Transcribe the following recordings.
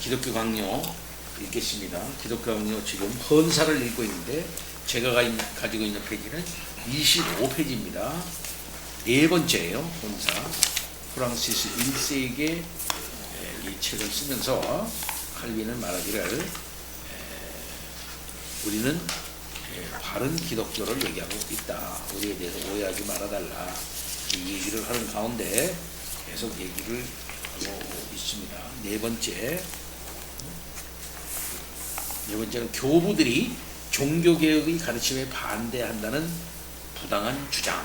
기독교 강요 읽겠습니다. 기독교 강요 지금 헌사를 읽고 있는데 제가 가지고 있는 페이지는 25페이지입니다. 네 번째예요. 헌사. 프랑시스 1세에게 이 책을 쓰면서 칼빈은 말하기를 우리는 바른 기독교를 얘기하고 있다. 우리에 대해서 오해하지 말아달라. 이 얘기를 하는 가운데 계속 얘기를 하고 있습니다. 네 번째는 교부들이 종교개혁의 가르침에 반대한다는 부당한 주장.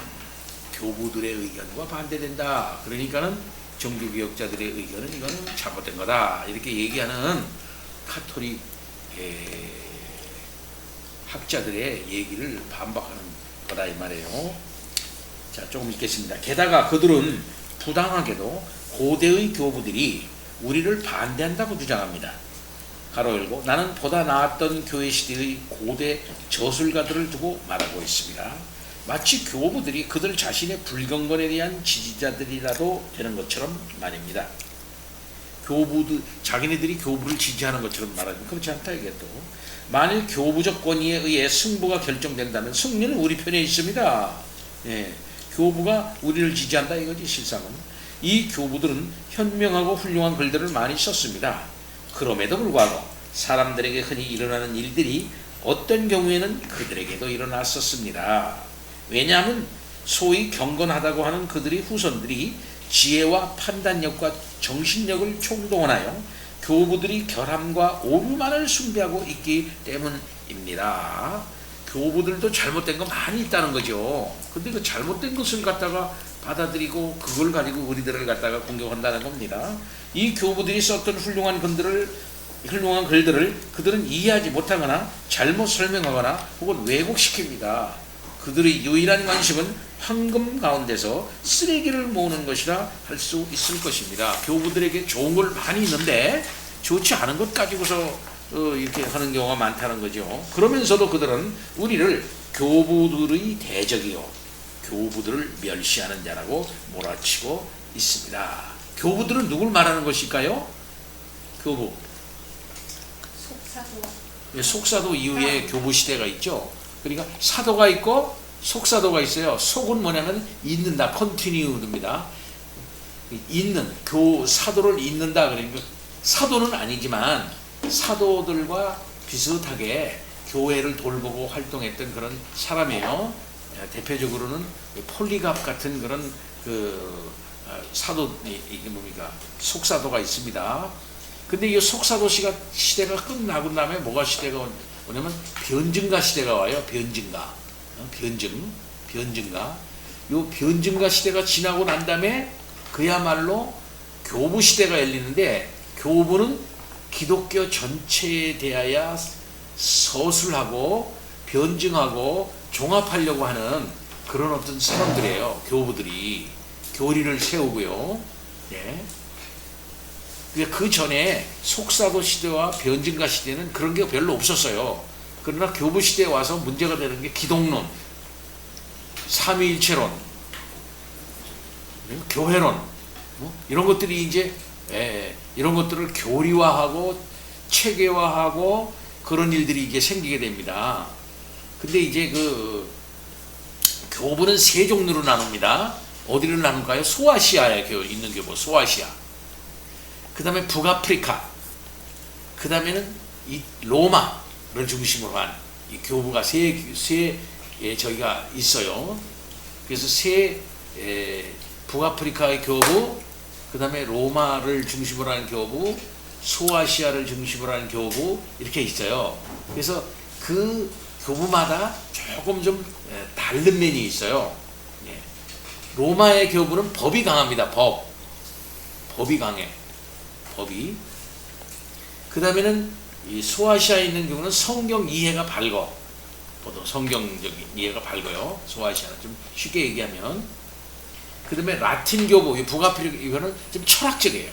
교부들의 의견과 반대된다. 그러니까는 종교개혁자들의 의견은 이거는 잘못된 거다. 이렇게 얘기하는 카톨릭 학자들의 얘기를 반박하는 거다 이 말이에요. 자, 조금 읽겠습니다. 게다가 그들은 부당하게도 고대의 교부들이 우리를 반대한다고 주장합니다. 가로 열고 나는 보다 나았던 교회 시대의 고대 저술가들을 두고 말하고 있습니다. 마치 교부들이 그들 자신의 불경건에 대한 지지자들이라도 되는 것처럼 말입니다. 교부들 자기네들이 교부를 지지하는 것처럼 말하면 그렇지 않다 이게 또. 만일 교부적 권위에 의해 승부가 결정된다면 승리는 우리 편에 있습니다. 교부가 우리를 지지한다 이거지 실상은. 이 교부들은 현명하고 훌륭한 글들을 많이 썼습니다. 그럼에도 불구하고 사람들에게 흔히 일어나는 일들이 어떤 경우에는 그들에게도 일어났었습니다. 왜냐하면 소위 경건하다고 하는 그들의 후손들이 지혜와 판단력과 정신력을 총동원하여 교부들이 결함과 오류만을 숭배하고 있기 때문입니다. 교부들도 잘못된 거 많이 있다는 거죠. 근데 그 잘못된 것을 갖다가 받아들이고 그걸 가지고 우리들을 갖다가 공격한다는 겁니다. 이 교부들이 썼던 훌륭한 글들을 그들은 이해하지 못하거나 잘못 설명하거나 혹은 왜곡시킵니다. 그들의 유일한 관심은 황금 가운데서 쓰레기를 모으는 것이라 할 수 있을 것입니다. 교부들에게 좋은 걸 많이 있는데 좋지 않은 것 가지고서 이렇게 하는 경우가 많다는 거죠. 그러면서도 그들은 우리를 교부들의 대적이요 교부들을 멸시하는 자라고 몰아치고 있습니다. 교부들은 누굴 말하는 것일까요? 교부. 속사도 이후에 교부 시대가 있죠. 그러니까 사도가 있고 속사도가 있어요. 속은 뭐냐면 잇는다, 컨티뉴입니다. 잇는, 사도를 잇는다. 그러니까 사도는 아니지만 사도들과 비슷하게 교회를 돌보고 활동했던 그런 사람이에요. 대표적으로는 폴리갑 같은 그런 사도, 이게 뭡니까? 속사도가 있습니다. 근데 이 속사도 시대가 끝나고 나면 뭐가 시대가 오냐면 변증가 시대가 와요. 변증가. 요 변증가 시대가 지나고 난 다음에 그야말로 교부 시대가 열리는데 교부는 기독교 전체에 대하여 서술하고 변증하고 종합하려고 하는 그런 어떤 사람들이에요. 교부들이 교리를 세우고요. 그 전에 속사도 시대와 변증가 시대는 그런 게 별로 없었어요. 그러나 교부 시대에 와서 문제가 되는 게 기독론, 삼위일체론, 교회론, 이런 것들이 이제 이런 것들을 교리화하고 체계화하고 그런 일들이 이게 생기게 됩니다. 근데 이제 교부는 세 종류로 나눕니다. 어디를 나눌까요? 소아시아에 있는 교부, 소아시아. 그 다음에 북아프리카, 그 다음에는 이 로마를 중심으로 한 이 교부가 저희가 있어요. 그래서 북아프리카의 교부, 그 다음에 로마를 중심으로 하는 교부, 소아시아를 중심으로 하는 교부, 이렇게 있어요. 그래서 그 교부마다 조금 좀 다른 면이 있어요. 로마의 교부는 법이 강합니다. 법이 강해. 그 다음에는 이 소아시아에 있는 경우는 성경 이해가 밝어. 보통 성경적인 이해가 밝아요. 소아시아는 좀 쉽게 얘기하면. 그 다음에 라틴 교부, 북아프리카 이거는 좀 철학적이에요.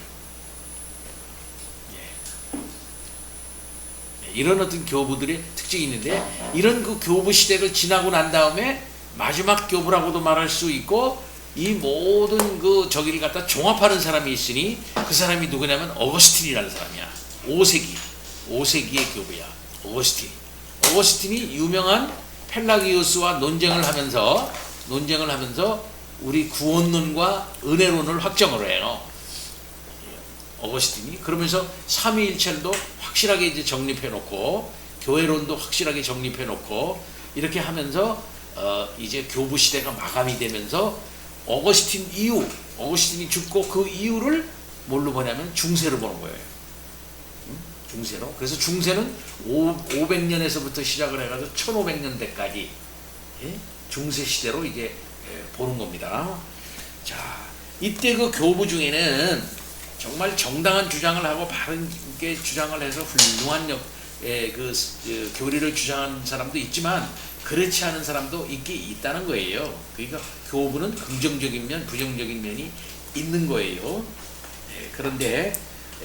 이런 어떤 교부들의 특징이 있는데 이런 그 교부 시대를 지나고 난 다음에 마지막 교부라고도 말할 수 있고 이 모든 저기를 갖다 종합하는 사람이 있으니 그 사람이 누구냐면 어거스틴이라는 사람이야. 5세기의 교부야. 어거스틴이 유명한 펠라기우스와 논쟁을 하면서 우리 구원론과 은혜론을 확정을 해요. 어거스틴이. 그러면서 삼위일체도 확실하게 이제 정립해 놓고 교회론도 확실하게 정립해 놓고 이렇게 하면서 이제 교부 시대가 마감이 되면서 어거스틴이 죽고 그 이유를 뭘로 보냐면 중세로 보는 거예요. 중세로. 그래서 중세는 500년에서부터 시작을 해가지고 1500년대까지 중세 시대로 이제 보는 겁니다. 자, 이때 그 교부 중에는 정말 정당한 주장을 하고 바른게 주장을 해서 훌륭한 교리를 주장하는 사람도 있지만 그렇지 않은 사람도 있다는 거예요. 그러니까 교부는 긍정적인 면, 부정적인 면이 있는 거예요. 그런데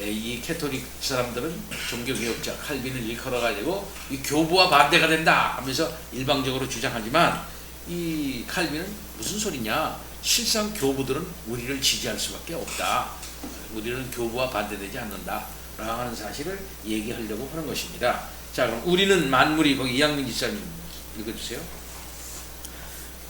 이 캐토릭 사람들은 종교개혁자 칼빈을 일컬어가지고 이 교부와 반대가 된다 하면서 일방적으로 주장하지만 이 칼빈은 무슨 소리냐, 실상 교부들은 우리를 지지할 수밖에 없다, 우리는 교부와 반대되지 않는다 라는 사실을 얘기하려고 하는 것입니다. 자, 그럼 우리는 만물이, 거기 이양민 지사님 읽어주세요.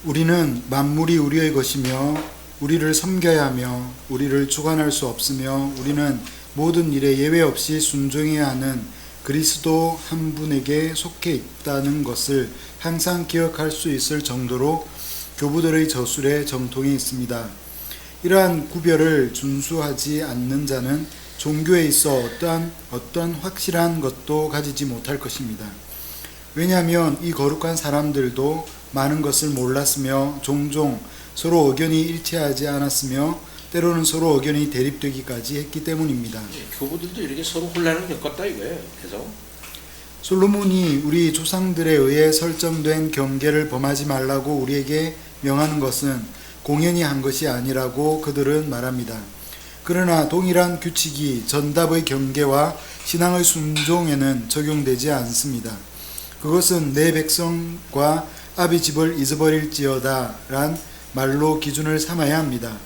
우리는 만물이 우리의 것이며 우리를 섬겨야 하며 우리를 주관할 수 없으며 우리는 모든 일에 예외 없이 순종해야 하는 그리스도 한 분에게 속해 있다는 것을 항상 기억할 수 있을 정도로 교부들의 저술에 정통이 있습니다. 이러한 구별을 준수하지 않는 자는 종교에 있어 어떤 확실한 것도 가지지 못할 것입니다. 왜냐하면 이 거룩한 사람들도 많은 것을 몰랐으며 종종 서로 의견이 일치하지 않았으며 때로는 서로 의견이 대립되기까지 했기 때문입니다. 교부들도 이렇게 서로 혼란을 겪었다 이거예요. 그래서 솔로몬이 우리 조상들에 의해 설정된 경계를 범하지 말라고 우리에게 명하는 것은 공연히 한 것이 아니라고 그들은 말합니다. 그러나 동일한 규칙이 전답의 경계와 신앙의 순종에는 적용되지 않습니다. 그것은 내 백성과 아비 집을 잊어버릴지어다 란 말로 기준을 삼아야 합니다.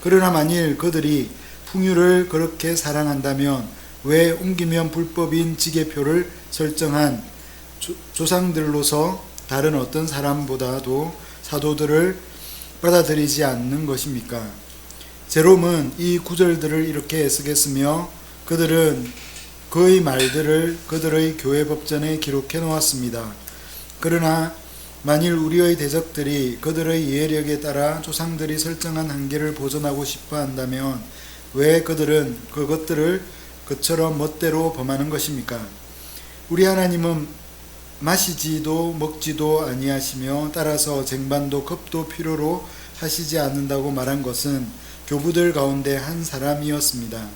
그러나 만일 그들이 풍요를 그렇게 사랑한다면 왜 옮기면 불법인 지계표를 설정한 조상들로서 다른 어떤 사람보다도 사도들을 받아들이지 않는 것입니까? 제롬은 이 구절들을 이렇게 해석했으며 그들은 그의 말들을 그들의 교회 법전에 기록해 놓았습니다. 그러나 만일 우리의 대적들이 그들의 이해력에 따라 조상들이 설정한 한계를 보존하고 싶어 한다면 왜 그들은 그것들을 그처럼 멋대로 범하는 것입니까? 우리 하나님은 마시지도 먹지도 아니하시며 따라서 쟁반도 컵도 필요로 하시지 않는다고 말한 것은 교부들 가운데 한 사람이었습니다.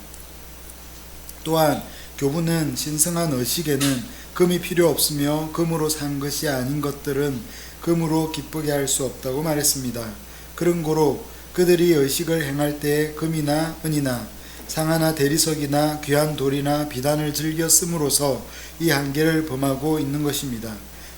또한 교부는 신성한 의식에는 금이 필요 없으며 금으로 산 것이 아닌 것들은 금으로 기쁘게 할 수 없다고 말했습니다. 그런 고로 그들이 의식을 행할 때 금이나 은이나 상하나 대리석이나 귀한 돌이나 비단을 즐겨 씀으로써 이 한계를 범하고 있는 것입니다.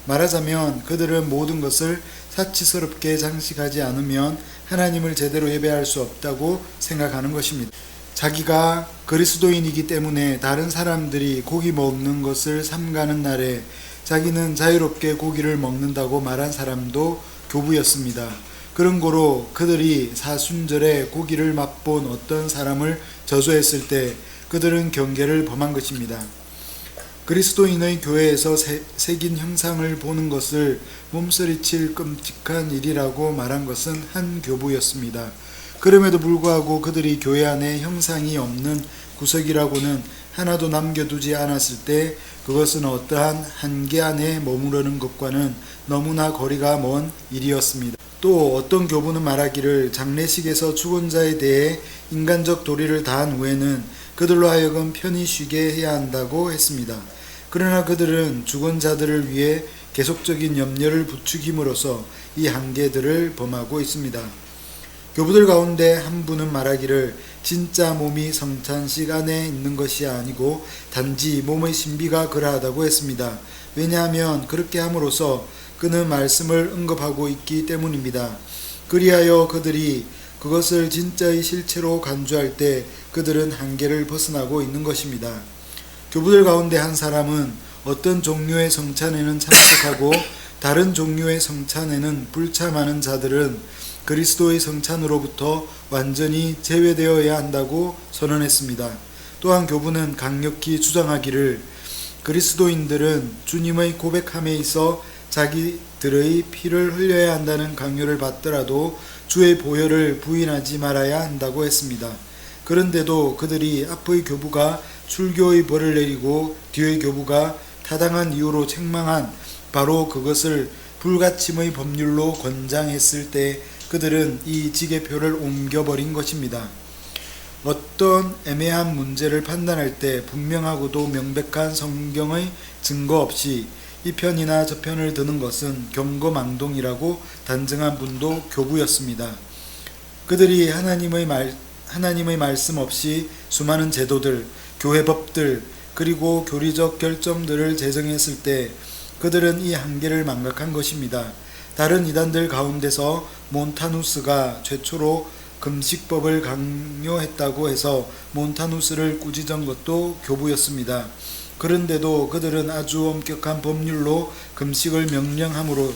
말하자면 그들은 모든 것을 사치스럽게 장식하지 않으면 하나님을 제대로 예배할 수 없다고 생각하는 것입니다. 자기가 그리스도인이기 때문에 다른 사람들이 고기 먹는 것을 삼가는 날에 자기는 자유롭게 고기를 먹는다고 말한 사람도 교부였습니다. 그런 고로 그들이 사순절에 고기를 맛본 어떤 사람을 저주했을 때 그들은 경계를 범한 것입니다. 그리스도인의 교회에서 새긴 형상을 보는 것을 몸서리칠 끔찍한 일이라고 말한 것은 한 교부였습니다. 그럼에도 불구하고 그들이 교회 안에 형상이 없는 구석이라고는 하나도 남겨두지 않았을 때 그것은 어떠한 한계 안에 머무르는 것과는 너무나 거리가 먼 일이었습니다. 또 어떤 교부는 말하기를 장례식에서 죽은 자에 대해 인간적 도리를 다한 후에는 그들로 하여금 편히 쉬게 해야 한다고 했습니다. 그러나 그들은 죽은 자들을 위해 계속적인 염려를 부추김으로써 이 한계들을 범하고 있습니다. 교부들 가운데 한 분은 말하기를 진짜 몸이 성찬식 안에 있는 것이 아니고 단지 몸의 신비가 그러하다고 했습니다. 왜냐하면 그렇게 함으로써 그는 말씀을 언급하고 있기 때문입니다. 그리하여 그들이 그것을 진짜의 실체로 간주할 때 그들은 한계를 벗어나고 있는 것입니다. 교부들 가운데 한 사람은 어떤 종류의 성찬에는 참석하고 다른 종류의 성찬에는 불참하는 자들은 그리스도의 성찬으로부터 완전히 제외되어야 한다고 선언했습니다. 또한 교부는 강력히 주장하기를 그리스도인들은 주님의 고백함에 있어 자기들의 피를 흘려야 한다는 강요를 받더라도 주의 보혈을 부인하지 말아야 한다고 했습니다. 그런데도 그들이 앞의 교부가 출교의 벌을 내리고 뒤의 교부가 타당한 이유로 책망한 바로 그것을 불가침의 법률로 권장했을 때 그들은 이 지계표를 옮겨버린 것입니다. 어떤 애매한 문제를 판단할 때 분명하고도 명백한 성경의 증거 없이 이 편이나 저 편을 드는 것은 경거망동이라고 단정한 분도 교부였습니다. 그들이 하나님의 말씀 없이 수많은 제도들, 교회 법들, 그리고 교리적 결정들을 제정했을 때 그들은 이 한계를 망각한 것입니다. 다른 이단들 가운데서 몬타누스가 최초로 금식법을 강요했다고 해서 몬타누스를 꾸짖은 것도 교부였습니다. 그런데도 그들은 아주 엄격한 법률로 금식을 명령함으로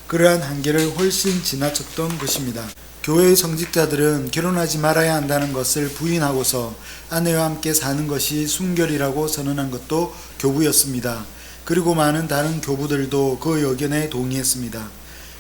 그러한 한계를 훨씬 지나쳤던 것입니다. 교회의 성직자들은 결혼하지 말아야 한다는 것을 부인하고서 아내와 함께 사는 것이 순결이라고 선언한 것도 교부였습니다. 그리고 많은 다른 교부들도 그 의견에 동의했습니다.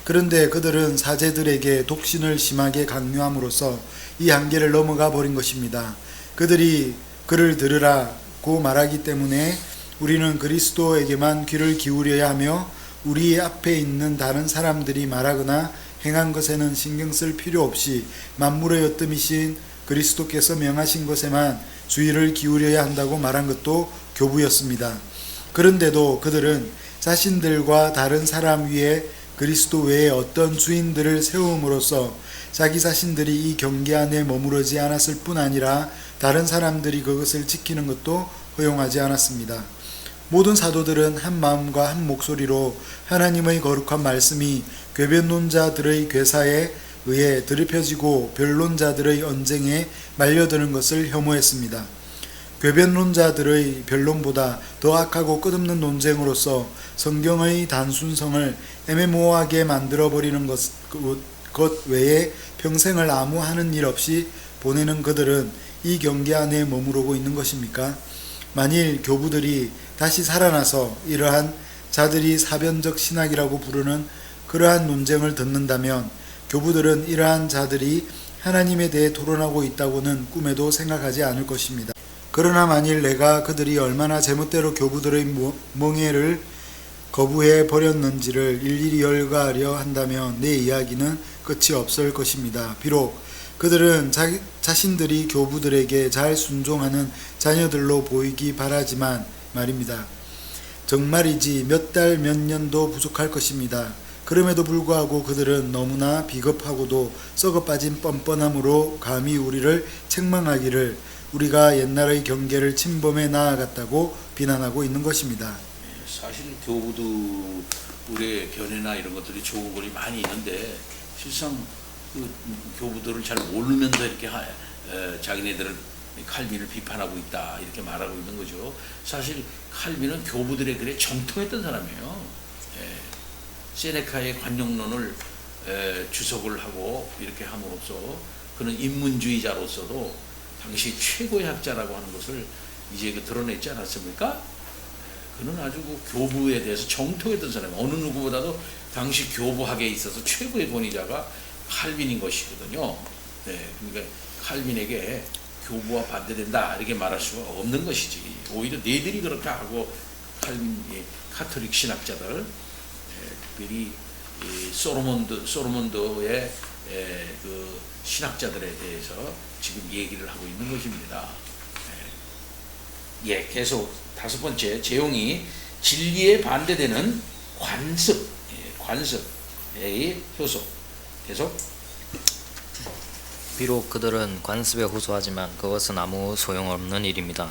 그런데 그들은 사제들에게 독신을 심하게 강요함으로써 이 한계를 넘어가 버린 것입니다. 그들이 그를 들으라고 말하기 때문에 우리는 그리스도에게만 귀를 기울여야 하며 우리 앞에 있는 다른 사람들이 말하거나 행한 것에는 신경 쓸 필요 없이 만물의 으뜸이신 그리스도께서 명하신 것에만 주의를 기울여야 한다고 말한 것도 교부였습니다. 그런데도 그들은 자신들과 다른 사람 위에 그리스도 외에 어떤 주인들을 세움으로써 자기 자신들이 이 경계 안에 머무르지 않았을 뿐 아니라 다른 사람들이 그것을 지키는 것도 허용하지 않았습니다. 모든 사도들은 한 마음과 한 목소리로 하나님의 거룩한 말씀이 궤변론자들의 괴사에 의해 드럽혀지고 변론자들의 언쟁에 말려드는 것을 혐오했습니다. 궤변론자들의 변론보다 더 악하고 끝없는 논쟁으로서 성경의 단순성을 애매모호하게 만들어버리는 것 외에 평생을 아무 하는 일 없이 보내는 그들은 이 경계 안에 머무르고 있는 것입니까? 만일 교부들이 다시 살아나서 이러한 자들이 사변적 신학이라고 부르는 그러한 논쟁을 듣는다면 교부들은 이러한 자들이 하나님에 대해 토론하고 있다고는 꿈에도 생각하지 않을 것입니다. 그러나 만일 내가 그들이 얼마나 제멋대로 교부들의 멍해를 거부해 버렸는지를 일일이 열거하려 한다면 내 이야기는 끝이 없을 것입니다. 비록 그들은 자신들이 교부들에게 잘 순종하는 자녀들로 보이기 바라지만 말입니다. 정말이지 몇 달 몇 년도 부족할 것입니다. 그럼에도 불구하고 그들은 너무나 비겁하고도 썩어빠진 뻔뻔함으로 감히 우리를 책망하기를 우리가 옛날의 경계를 침범해 나아갔다고 비난하고 있는 것입니다. 사실 교부도 우리의 견해나 이런 것들이 좋은 것이 많이 있는데 실상 그 교부들을 잘 모르면서 이렇게 자기네들을 칼빈을 비판하고 있다 이렇게 말하고 있는 거죠. 사실 칼빈은 교부들의 글에 정통했던 사람이에요. 세네카의 관용론을 주석을 하고 이렇게 함으로써 그는 인문주의자로서도 당시 최고의 학자라고 하는 것을 이제 드러냈지 않았습니까? 그는 아주 그 교부에 대해서 정통했던 사람이에요. 어느 누구보다도 당시 교부학에 있어서 최고의 권위자가 칼빈인 것이거든요. 그러니까 칼빈에게 교부와 반대된다 이렇게 말할 수가 없는 것이지. 오히려 너희들이 그렇게 하고 칼빈 카톨릭 신학자들, 특별히 소로몬도의 그 신학자들에 대해서 지금 얘기를 하고 있는 것입니다. 계속 다섯 번째 제용이 진리에 반대되는 관습의 효소. 계속. 비록 그들은 관습에 호소하지만 그것은 아무 소용없는 일입니다.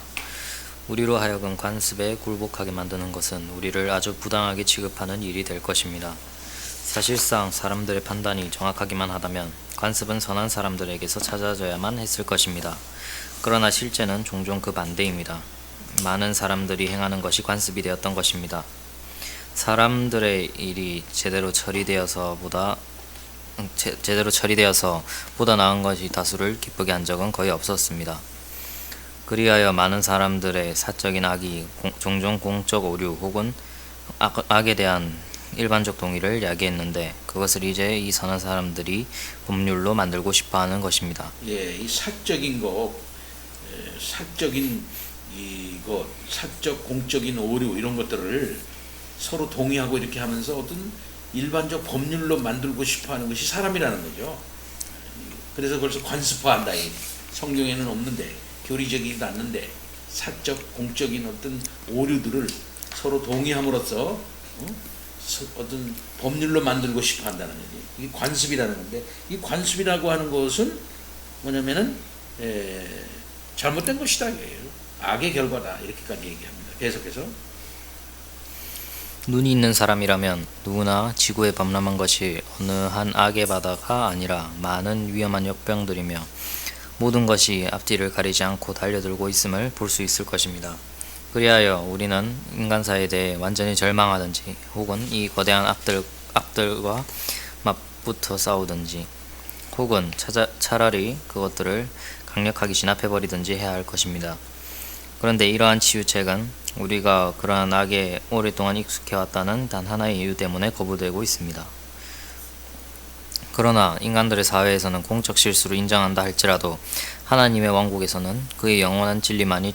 우리로 하여금 관습에 굴복하게 만드는 것은 우리를 아주 부당하게 취급하는 일이 될 것입니다. 사실상 사람들의 판단이 정확하기만 하다면 관습은 선한 사람들에게서 찾아져야만 했을 것입니다. 그러나 실제는 종종 그 반대입니다. 많은 사람들이 행하는 것이 관습이 되었던 것입니다. 사람들의 일이 제대로 처리되어서 보다 나은 것이 다수를 기쁘게 한 적은 거의 없었습니다. 그리하여 많은 사람들의 사적인 악이 종종 공적 오류 혹은 악에 대한 일반적 동의를 야기했는데 그것을 이제 이 선한 사람들이 법률로 만들고 싶어하는 것입니다. 예, 이 사적인 거, 사적인 이거, 사적 공적인 오류 이런 것들을 서로 동의하고 이렇게 하면서 어떤 일반적 법률로 만들고 싶어하는 것이 사람이라는 거죠. 그래서 그것을 관습화한다. 성경에는 없는데 교리적이지도 않는데 사적 공적인 어떤 오류들을 서로 동의함으로써 어떤 법률로 만들고 싶어 한다는 거지. 이게 관습이라는 건데 이 관습이라고 하는 것은 뭐냐면은 잘못된 것이다. 악의 결과다. 이렇게까지 얘기합니다. 계속해서 눈이 있는 사람이라면 누구나 지구에 범람한 것이 어느 한 악의 바다가 아니라 많은 위험한 역병들이며 모든 것이 앞뒤를 가리지 않고 달려들고 있음을 볼 수 있을 것입니다. 그리하여 우리는 인간사에 대해 완전히 절망하든지 혹은 이 거대한 악들과 맞붙어 싸우든지 혹은 차라리 그것들을 강력하게 진압해버리든지 해야 할 것입니다. 그런데 이러한 치유책은 우리가 그러한 악에 오랫동안 익숙해왔다는 단 하나의 이유 때문에 거부되고 있습니다. 그러나 인간들의 사회에서는 공적 실수로 인정한다 할지라도 하나님의 왕국에서는 그의 영원한 진리만이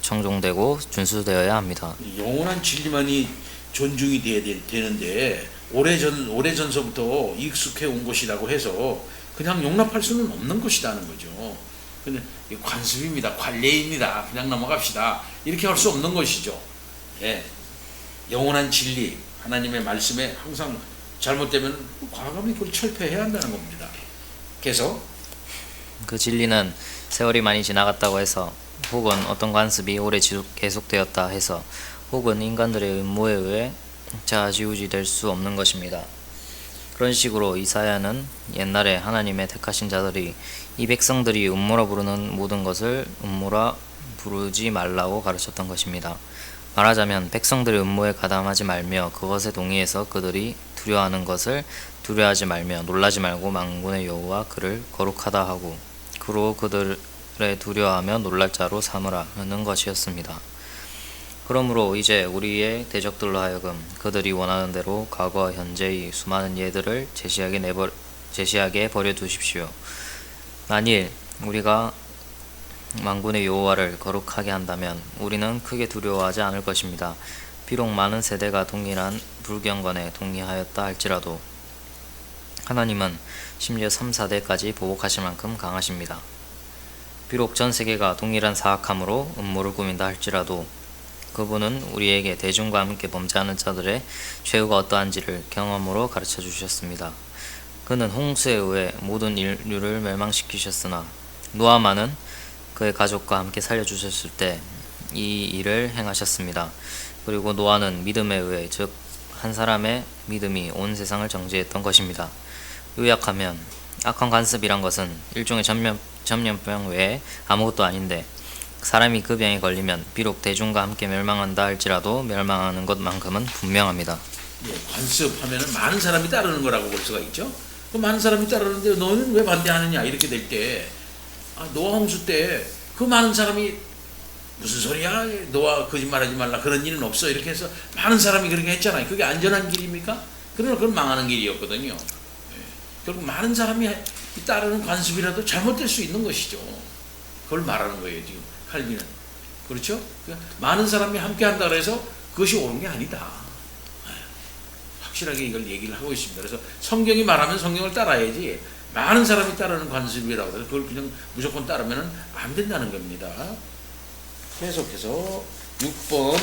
청종되고 준수되어야 합니다. 영원한 진리만이 존중이 되는데 오래전서부터 익숙해 온 것이라고 해서 그냥 용납할 수는 없는 것이라는 거죠. 근데 관습입니다. 관례입니다. 그냥 넘어갑시다. 이렇게 할 수 없는 것이죠. 예. 영원한 진리, 하나님의 말씀에 항상 잘못되면 과감히 그걸 철폐해야 한다는 겁니다. 계속 그 진리는 세월이 많이 지나갔다고 해서 혹은 어떤 관습이 오래 계속되었다 해서 혹은 인간들의 음모에 의해 좌지우지될 수 없는 것입니다. 그런 식으로 이사야는 옛날에 하나님의 택하신 자들이 이 백성들이 음모라 부르는 모든 것을 음모라 부르지 말라고 가르쳤던 것입니다. 말하자면 백성들의 음모에 가담하지 말며 그것에 동의해서 그들이 두려워하는 것을 두려워하지 말며 놀라지 말고 만군의 여호와 그를 거룩하다 하고 그로 그들의 두려워하며 놀랄 자로 삼으라는 것이었습니다. 그러므로 이제 우리의 대적들로 하여금 그들이 원하는 대로 과거와 현재의 수많은 예들을 제시하게 버려두십시오. 만일 우리가 만군의 여호와를 거룩하게 한다면 우리는 크게 두려워하지 않을 것입니다. 비록 많은 세대가 동일한 불경건에 동의하였다 할지라도 하나님은 심지어 3, 4대까지 보복하실 만큼 강하십니다. 비록 전 세계가 동일한 사악함으로 음모를 꾸민다 할지라도 그분은 우리에게 대중과 함께 범죄하는 자들의 죄가 어떠한지를 경험으로 가르쳐 주셨습니다. 그는 홍수에 의해 모든 인류를 멸망시키셨으나 노아만은 그의 가족과 함께 살려주셨을 때 이 일을 행하셨습니다. 그리고 노아는 믿음에 의해 즉 한 사람의 믿음이 온 세상을 정죄했던 것입니다. 요약하면 악한 관습이란 것은 일종의 전염병 외에 아무것도 아닌데 사람이 그 병에 걸리면 비록 대중과 함께 멸망한다 할지라도 멸망하는 것만큼은 분명합니다. 예, 관습하면은 많은 사람이 따르는 거라고 볼 수가 있죠. 그 많은 사람이 따르는데 너는 왜 반대하느냐 이렇게 될 때 노아 홍수 때 그 많은 사람이 무슨 소리야 노아 거짓말하지 말라 그런 일은 없어 이렇게 해서 많은 사람이 그렇게 했잖아요. 그게 안전한 길입니까? 그러나 그건 망하는 길이었거든요. 예, 결국 많은 사람이 따르는 관습이라도 잘못될 수 있는 것이죠. 그걸 말하는 거예요 지금 칼빈은. 그렇죠? 그러니까 많은 사람이 함께 한다 그래서 그것이 옳은 게 아니다. 확실하게 이걸 얘기를 하고 있습니다. 그래서 성경이 말하면 성경을 따라야지 많은 사람이 따르는 관습이라고 해서 그걸 그냥 무조건 따르면 안 된다는 겁니다. 계속해서 6번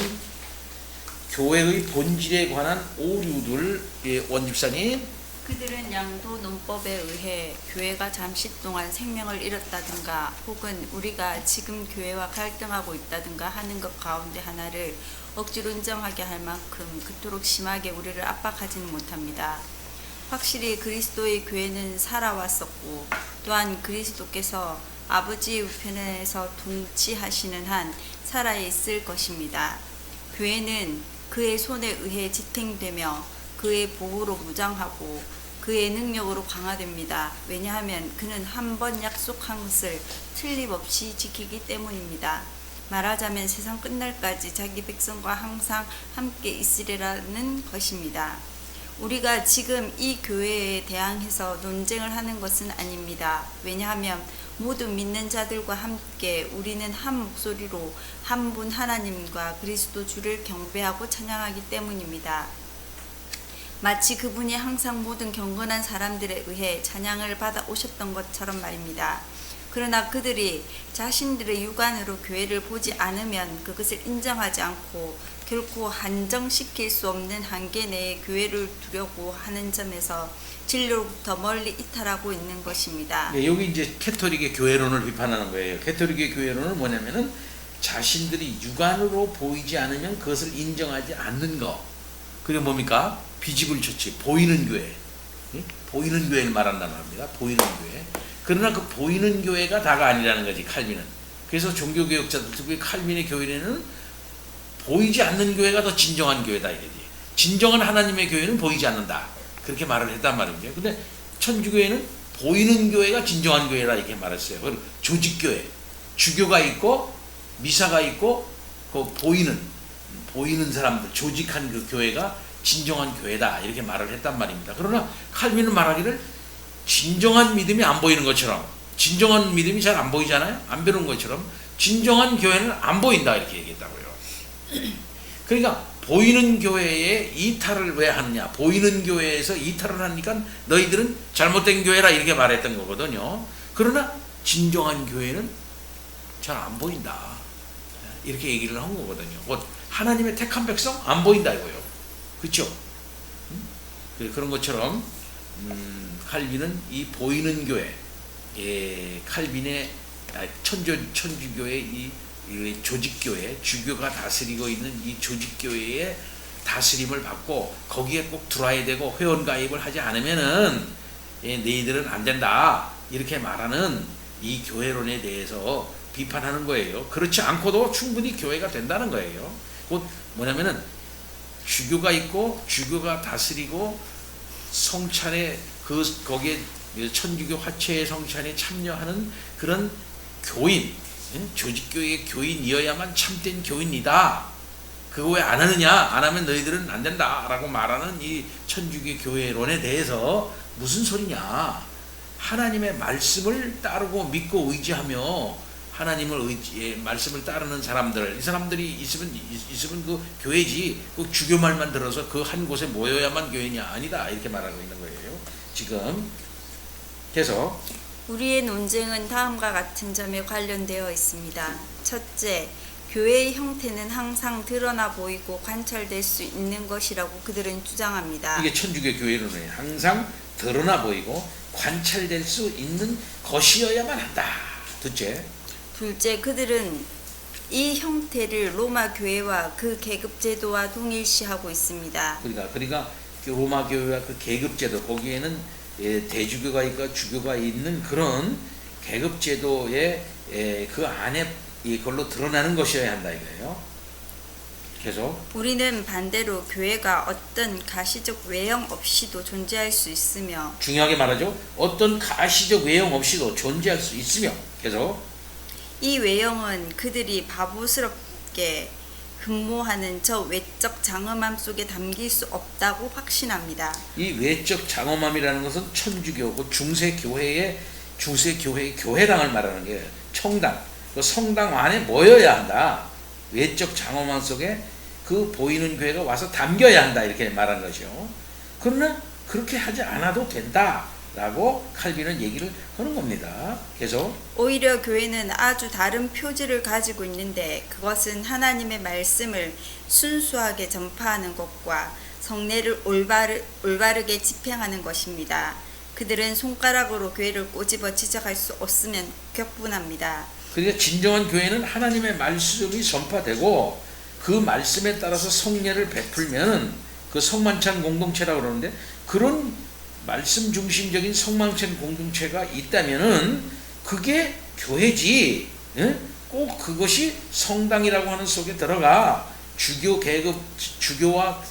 교회의 본질에 관한 오류들. 원집사님. 그들은 양도 논법에 의해 교회가 잠시 동안 생명을 잃었다든가 혹은 우리가 지금 교회와 갈등하고 있다든가 하는 것 가운데 하나를 억지로 인정하게 할 만큼 그토록 심하게 우리를 압박하지는 못합니다. 확실히 그리스도의 교회는 살아왔었고 또한 그리스도께서 아버지의 우편에서 통치하시는 한 살아있을 것입니다. 교회는 그의 손에 의해 지탱되며 그의 보호로 무장하고 그의 능력으로 강화됩니다. 왜냐하면 그는 한 번 약속한 것을 틀림없이 지키기 때문입니다. 말하자면 세상 끝날까지 자기 백성과 항상 함께 있으리라는 것입니다. 우리가 지금 이 교회에 대항해서 논쟁을 하는 것은 아닙니다. 왜냐하면 모든 믿는 자들과 함께 우리는 한 목소리로 한 분 하나님과 그리스도 주를 경배하고 찬양하기 때문입니다. 마치 그분이 항상 모든 경건한 사람들에 의해 찬양을 받아 오셨던 것처럼 말입니다. 그러나 그들이 자신들의 육안으로 교회를 보지 않으면 그것을 인정하지 않고 결코 한정시킬 수 없는 한계 내에 교회를 두려고 하는 점에서 진리로부터 멀리 이탈하고 있는 것입니다. 예, 여기 이제 캐토릭의 교회론을 비판하는 거예요. 캐토릭의 교회론은 뭐냐면은 자신들이 육안으로 보이지 않으면 그것을 인정하지 않는 거. 그게 뭡니까? 비지블 처치, 보이는 교회. 예? 보이는 교회를 말한단 말입니다. 보이는 교회. 그러나 그 보이는 교회가 다가 아니라는 거지, 칼빈은. 그래서 종교개혁자들, 특히 칼빈의 교회는 보이지 않는 교회가 더 진정한 교회다 이거지. 진정한 하나님의 교회는 보이지 않는다. 그렇게 말을 했단 말이죠. 근데 천주교회는 보이는 교회가 진정한 교회라 이렇게 말했어요. 그리고 조직교회, 주교가 있고 미사가 있고 그 보이는 사람들, 조직한 그 교회가 진정한 교회다 이렇게 말을 했단 말입니다. 그러나 칼빈은 말하기를 진정한 믿음이 안 보이는 것처럼, 진정한 믿음이 잘 안 보이잖아요. 안 배우는 것처럼 진정한 교회는 안 보인다 이렇게 얘기했다고요. 그러니까 보이는 교회에 이탈을 왜 하느냐, 보이는 교회에서 이탈을 하니까 너희들은 잘못된 교회라 이렇게 말했던 거거든요. 그러나 진정한 교회는 잘 안 보인다 이렇게 얘기를 한 거거든요. 뭐 하나님의 택한 백성 안 보인다 이거요. 그렇죠? 그런 것처럼 칼빈은 이 보이는 교회, 칼빈의 천주교의 이 조직교회, 주교가 다스리고 있는 이 조직교회의 다스림을 받고 거기에 꼭 들어와야 되고 회원가입을 하지 않으면은 너희들은 안 된다 이렇게 말하는 이 교회론에 대해서 비판하는 거예요. 그렇지 않고도 충분히 교회가 된다는 거예요. 곧 뭐냐면은 주교가 있고 주교가 다스리고 성찬에 거기에 천주교 화채의 성찬에 참여하는 그런 교인, 조직교회의 교인이어야만 참된 교인이다. 그거 왜 안 하느냐? 안 하면 너희들은 안 된다라고 말하는 이 천주교 교회론에 대해서 무슨 소리냐? 하나님의 말씀을 따르고 믿고 의지하며 하나님을 말씀을 따르는 사람들, 이 사람들이 있으면 그 교회지, 그 주교 말만 들어서 그 한 곳에 모여야만 교회냐? 아니다 이렇게 말하고 있는 거예요. 지금 그래서 우리의 논쟁은 다음과 같은 점에 관련되어 있습니다. 첫째, 교회의 형태는 항상 드러나 보이고 관찰될 수 있는 것이라고 그들은 주장합니다. 이게 천주교 교회론이에요. 항상 드러나 보이고 관찰될 수 있는 것이어야만 한다. 둘째, 그들은 이 형태를 로마 교회와 그 계급 제도와 동일시하고 있습니다. 그러니까 로마 교회와 그 계급 제도, 거기에는 대주교가 있고 주교가 있는 그런 계급 제도의 그 안에 이걸로 드러나는 것이어야 한다 이거예요. 계속 우리는 반대로 교회가 어떤 가시적 외형 없이도 존재할 수 있으며, 중요하게 말하죠. 어떤 가시적 외형 없이도 존재할 수 있으며, 계속 이 외형은 그들이 바보스럽게 흠모하는 저 외적 장엄함 속에 담길 수 없다고 확신합니다. 이 외적 장엄함이라는 것은 천주교, 중세 교회의 교회당을 말하는 게 청당, 그 성당 안에 모여야 한다. 외적 장엄함 속에 그 보이는 교회가 와서 담겨야 한다 이렇게 말한 것이요. 그러나 그렇게 하지 않아도 된다라고 칼빈은 얘기를 하는 겁니다. 계속 오히려 교회는 아주 다른 표지를 가지고 있는데, 그것은 하나님의 말씀을 순수하게 전파하는 것과 성례를 올바르게 집행하는 것입니다. 그들은 손가락으로 교회를 꼬집어 지적할 수 없으면 격분합니다. 그러니까 진정한 교회는 하나님의 말씀이 전파되고 그 말씀에 따라서 성례를 베풀면 그 성만찬 공동체라고 그러는데, 그런 말씀 중심적인 성만찬 공동체가 있다면은 그게 교회지. 꼭 그것이 성당이라고 하는 속에 들어가 주교 계급, 주교와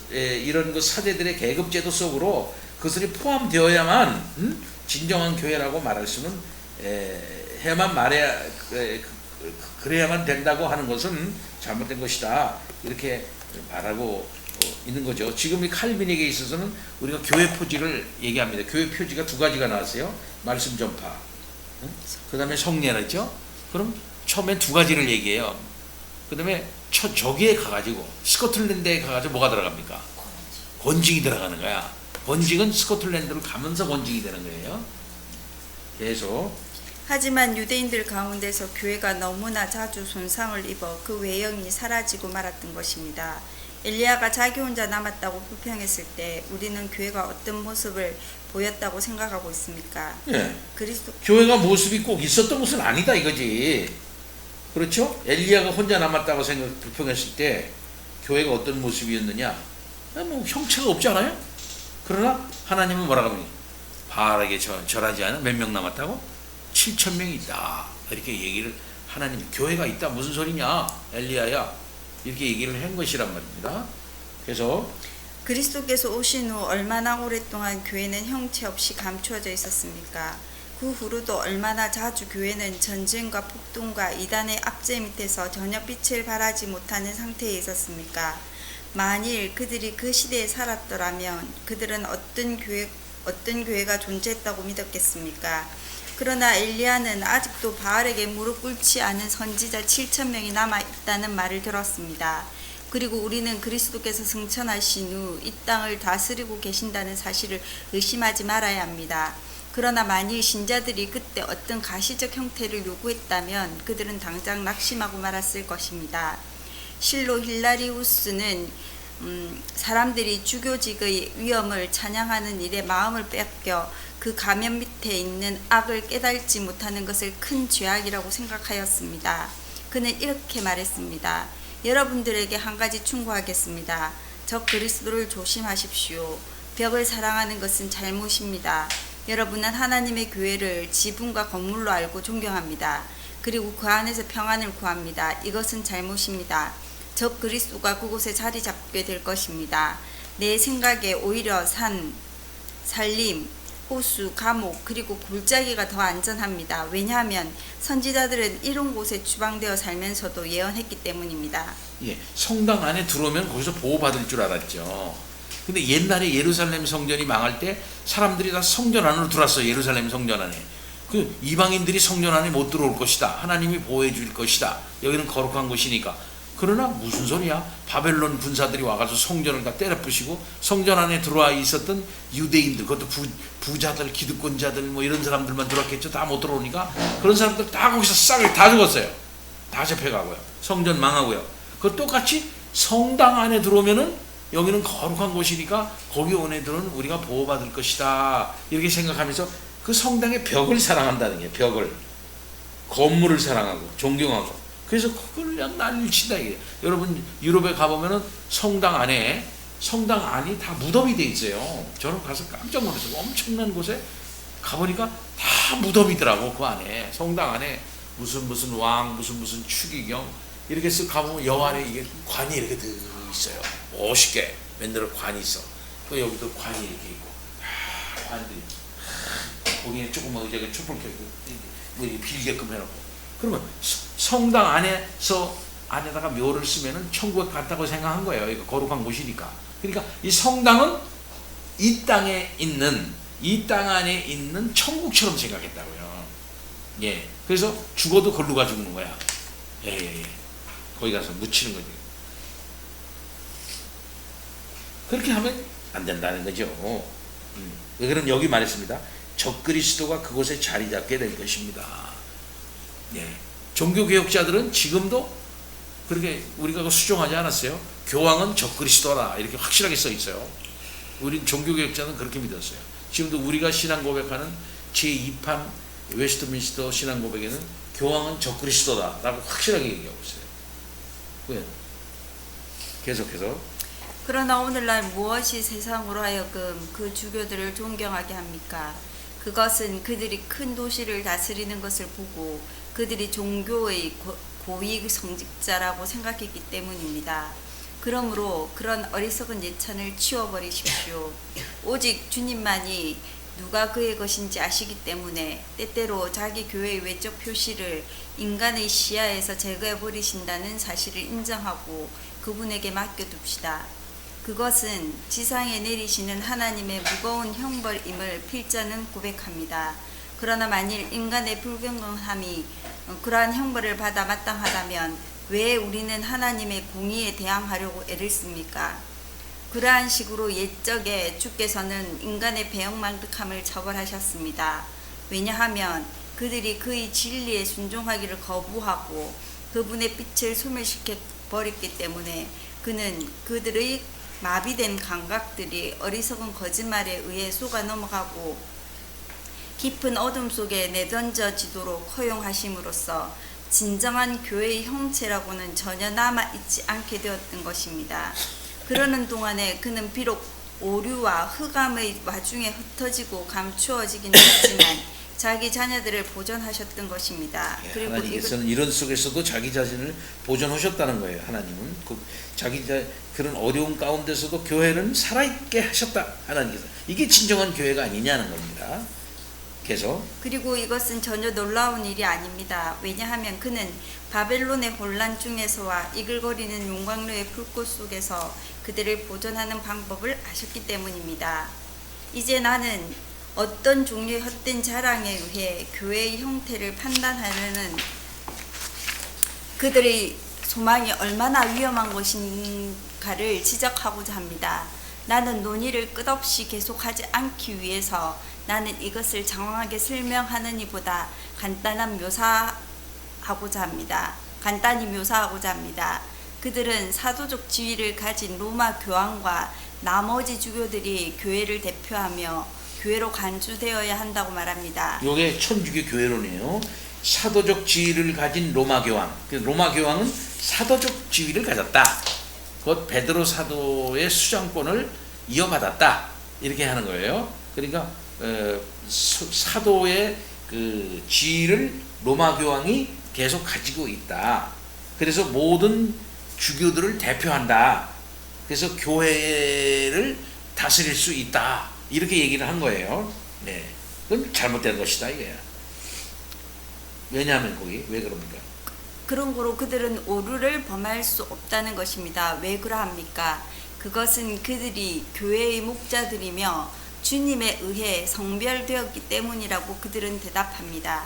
이런 그 사제들의 계급 제도 속으로 그것이 포함되어야만 진정한 교회라고 말할 수는 해야만 말해야 그래야만 된다고 하는 것은 잘못된 것이다, 이렇게 말하고 있는 거죠. 지금 이 칼빈에게 있어서는 우리가 교회 표지를 얘기합니다. 교회 표지가 두 가지가 나왔어요. 말씀 전파, 그 다음에 성례랬죠. 그럼 처음에 두 가지를 얘기해요. 그 다음에 저기에 가가지고 스코틀랜드에 가가지고 뭐가 들어갑니까? 권징이 들어가는 거야. 권징은 스코틀랜드로 가면서 권징이 되는 거예요. 계속. 하지만 유대인들 가운데서 교회가 너무나 자주 손상을 입어 그 외형이 사라지고 말았던 것입니다. 엘리야가 자기 혼자 남았다고 불평했을 때 우리는 교회가 어떤 모습을 보였다고 생각하고 있습니까? 예. 그리스도 교회가 모습이 꼭 있었던 것은 아니다 이거지. 그렇죠? 엘리야가 혼자 남았다고 불평했을 때 교회가 어떤 모습이었느냐? 뭐 형체가 없지 않아요? 그러나 하나님은 뭐라고 하니? 바알에게 절하지 않은 몇 명 남았다고? 7,000명이 있다. 이렇게 얘기를 하나님, 교회가 있다 무슨 소리냐? 엘리야야, 이렇게 얘기를 한 것이란 말입니다. 그래서 그리스도께서 오신 후 얼마나 오랫동안 교회는 형체 없이 감추어져 있었습니까? 그 후로도 얼마나 자주 교회는 전쟁과 폭동과 이단의 압제 밑에서 전혀 빛을 발하지 못하는 상태에 있었습니까? 만일 그들이 그 시대에 살았더라면 그들은 어떤 교회가 존재했다고 믿었겠습니까? 그러나 엘리야는 아직도 바알에게 무릎 꿇지 않은 선지자 7,000명이 남아 있다는 말을 들었습니다. 그리고 우리는 그리스도께서 승천하신 후 이 땅을 다스리고 계신다는 사실을 의심하지 말아야 합니다. 그러나 만일 신자들이 그때 어떤 가시적 형태를 요구했다면 그들은 당장 낙심하고 말았을 것입니다. 실로 힐라리우스는 사람들이 주교직의 위엄을 찬양하는 일에 마음을 뺏겨 그 가면 밑에 있는 악을 깨달지 못하는 것을 큰 죄악이라고 생각하였습니다. 그는 이렇게 말했습니다. 여러분들에게 한 가지 충고하겠습니다. 저 그리스도를 조심하십시오. 벽을 사랑하는 것은 잘못입니다. 여러분은 하나님의 교회를 지붕과 건물로 알고 존경합니다. 그리고 그 안에서 평안을 구합니다. 이것은 잘못입니다. 저 그리스도가 그곳에 자리 잡게 될 것입니다. 내 생각에 오히려 산, 산림, 호수, 감옥, 그리고 골짜기가 더 안전합니다. 왜냐하면 선지자들은 이런 곳에 추방되어 살면서도 예언했기 때문입니다. 예, 성당 안에 들어오면 거기서 보호받을 줄 알았죠. 근데 옛날에 예루살렘 성전이 망할 때 사람들이 다 성전 안으로 들어왔어요. 예루살렘 성전 안에. 그 이방인들이 성전 안에 못 들어올 것이다. 하나님이 보호해 줄 것이다. 여기는 거룩한 곳이니까. 그러나 무슨 소리야? 바벨론 군사들이 와가지고 성전을 다 때려 부시고 성전 안에 들어와 있었던 유대인들, 그것도 부자들, 기득권자들 뭐 이런 사람들만 들어왔겠죠. 다 못 들어오니까 그런 사람들 다 거기서 싹을 다 죽었어요. 다 잡혀가고요. 성전 망하고요. 그 똑같이 성당 안에 들어오면은 여기는 거룩한 곳이니까 거기 온 애들은 우리가 보호받을 것이다. 이렇게 생각하면서 그 성당의 벽을 사랑한다는 게, 벽을, 건물을 사랑하고 존경하고. 그래서 그걸 그냥 난리를 친다 이게. 여러분 유럽에 가보면은 성당 안이 다 무덤이 돼 있어요. 저는 가서 깜짝 놀랐어요. 엄청난 곳에 가보니까 다 무덤이더라고. 그 안에, 성당 안에 무슨 왕, 무슨 추기경 이렇게 쓱 가보면 여 안에 이게 관이 이렇게 들 있어요. 멋있게 맨날 관이 있어. 또 여기도 관이 이렇게 있고, 관들이 거기에 조그만 의자가 촛불 켜고 뭐 이렇게 빌게끔 해놓고. 그러면 성당 안에다가 묘를 쓰면은 천국에 갔다고 생각한 거예요. 이거 거룩한 곳이니까. 그러니까 이 성당은 이 땅 안에 있는 천국처럼 생각했다고요. 예. 그래서 죽어도 걸로 가 죽는 거야. 예. 거기 가서 묻히는 거지. 그렇게 하면 안 된다는 거죠. 그럼 여기 말했습니다. 적그리스도가 그곳에 자리 잡게 될 것입니다. 예. 종교개혁자들은 지금도 그렇게 우리가 수정하지 않았어요. 교황은 적그리스도라 이렇게 확실하게 써 있어요. 우리 종교개혁자는 그렇게 믿었어요. 지금도 우리가 신앙 고백하는 제2판 웨스트민스터 신앙 고백에는 교황은 적그리스도다 라고 확실하게 얘기하고 있어요. 왜? 계속해서. 그러나 오늘날 무엇이 세상으로 하여금 그 주교들을 존경하게 합니까? 그것은 그들이 큰 도시를 다스리는 것을 보고 그들이 종교의 고위 성직자라고 생각했기 때문입니다. 그러므로 그런 어리석은 예찬을 치워버리십시오. 오직 주님만이 누가 그의 것인지 아시기 때문에 때때로 자기 교회의 외적 표시를 인간의 시야에서 제거해버리신다는 사실을 인정하고 그분에게 맡겨둡시다. 그것은 지상에 내리시는 하나님의 무거운 형벌임을 필자는 고백합니다. 그러나 만일 인간의 불경건함이 그러한 형벌을 받아 마땅하다면 왜 우리는 하나님의 공의에 대항하려고 애를 씁니까? 그러한 식으로 옛적에 주께서는 인간의 배역만득함을 처벌하셨습니다. 왜냐하면 그들이 그의 진리에 순종하기를 거부하고 그분의 빛을 소멸시켜 버렸기 때문에 그는 그들의 마비된 감각들이 어리석은 거짓말에 의해 속아 넘어가고 깊은 어둠 속에 내던져지도록 허용하심으로써 진정한 교회의 형체라고는 전혀 남아있지 않게 되었던 것입니다. 그러는 동안에 그는 비록 오류와 흑암의 와중에 흩어지고 감추어지긴 했지만 자기 자녀들을 보존하셨던 것입니다. 예, 그리고 하나님께서는 이런 속에서도 자기 자신을 보존하셨다는 거예요. 하나님은 그런 어려운 가운데서도 교회는 살아있게 하셨다. 하나님께서 이게 진정한 교회가 아니냐는 겁니다. 계속 그리고 이것은 전혀 놀라운 일이 아닙니다. 왜냐하면 그는 바벨론의 혼란 중에서와 이글거리는 용광로의 불꽃 속에서 그들을 보존하는 방법을 아셨기 때문입니다. 이제 나는 어떤 종류의 헛된 자랑에 의해 교회의 형태를 판단하려는 그들의 소망이 얼마나 위험한 것인가를 지적하고자 합니다. 나는 논의를 끝없이 계속하지 않기 위해서 나는 이것을 장황하게 설명하는 이보다 간단히 묘사하고자 합니다. 그들은 사도적 지위를 가진 로마 교황과 나머지 주교들이 교회를 대표하며 교회로 간주되어야 한다고 말합니다. 이게 천주교 교회론이에요. 사도적 지위를 가진 로마 교황. 로마 교황은 사도적 지위를 가졌다. 곧 베드로 사도의 수장권을 이어받았다. 이렇게 하는 거예요. 그러니까 사도의 그 지위를 로마 교황이 계속 가지고 있다. 그래서 모든 주교들을 대표한다. 그래서 교회를 다스릴 수 있다. 이렇게 얘기를 한 거예요. 네, 그건 잘못된 것이다 이거야. 왜냐하면 거기 왜 그럽니까? 그런 거로 그들은 오류를 범할 수 없다는 것입니다. 왜 그러합니까? 그것은 그들이 교회의 목자들이며 주님에 의해 성별되었기 때문이라고 그들은 대답합니다.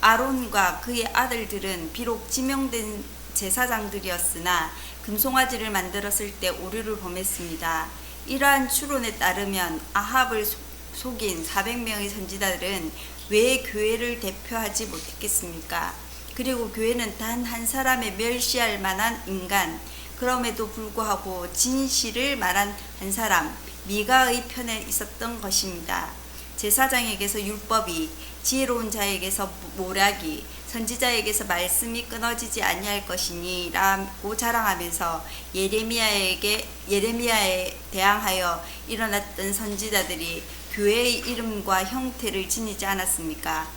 아론과 그의 아들들은 비록 지명된 제사장들이었으나 금송아지를 만들었을 때 오류를 범했습니다. 이러한 추론에 따르면 아합을 속인 400명의 선지자들은 왜 교회를 대표하지 못했겠습니까? 그리고 교회는 단 한 사람의 멸시할 만한 인간, 그럼에도 불구하고 진실을 말한 한 사람, 미가의 편에 있었던 것입니다. 제사장에게서 율법이, 지혜로운 자에게서 모략이, 선지자에게서 말씀이 끊어지지 아니할 것이니 라고 자랑하면서 예레미야에 대항하여 일어났던 선지자들이 교회의 이름과 형태를 지니지 않았습니까?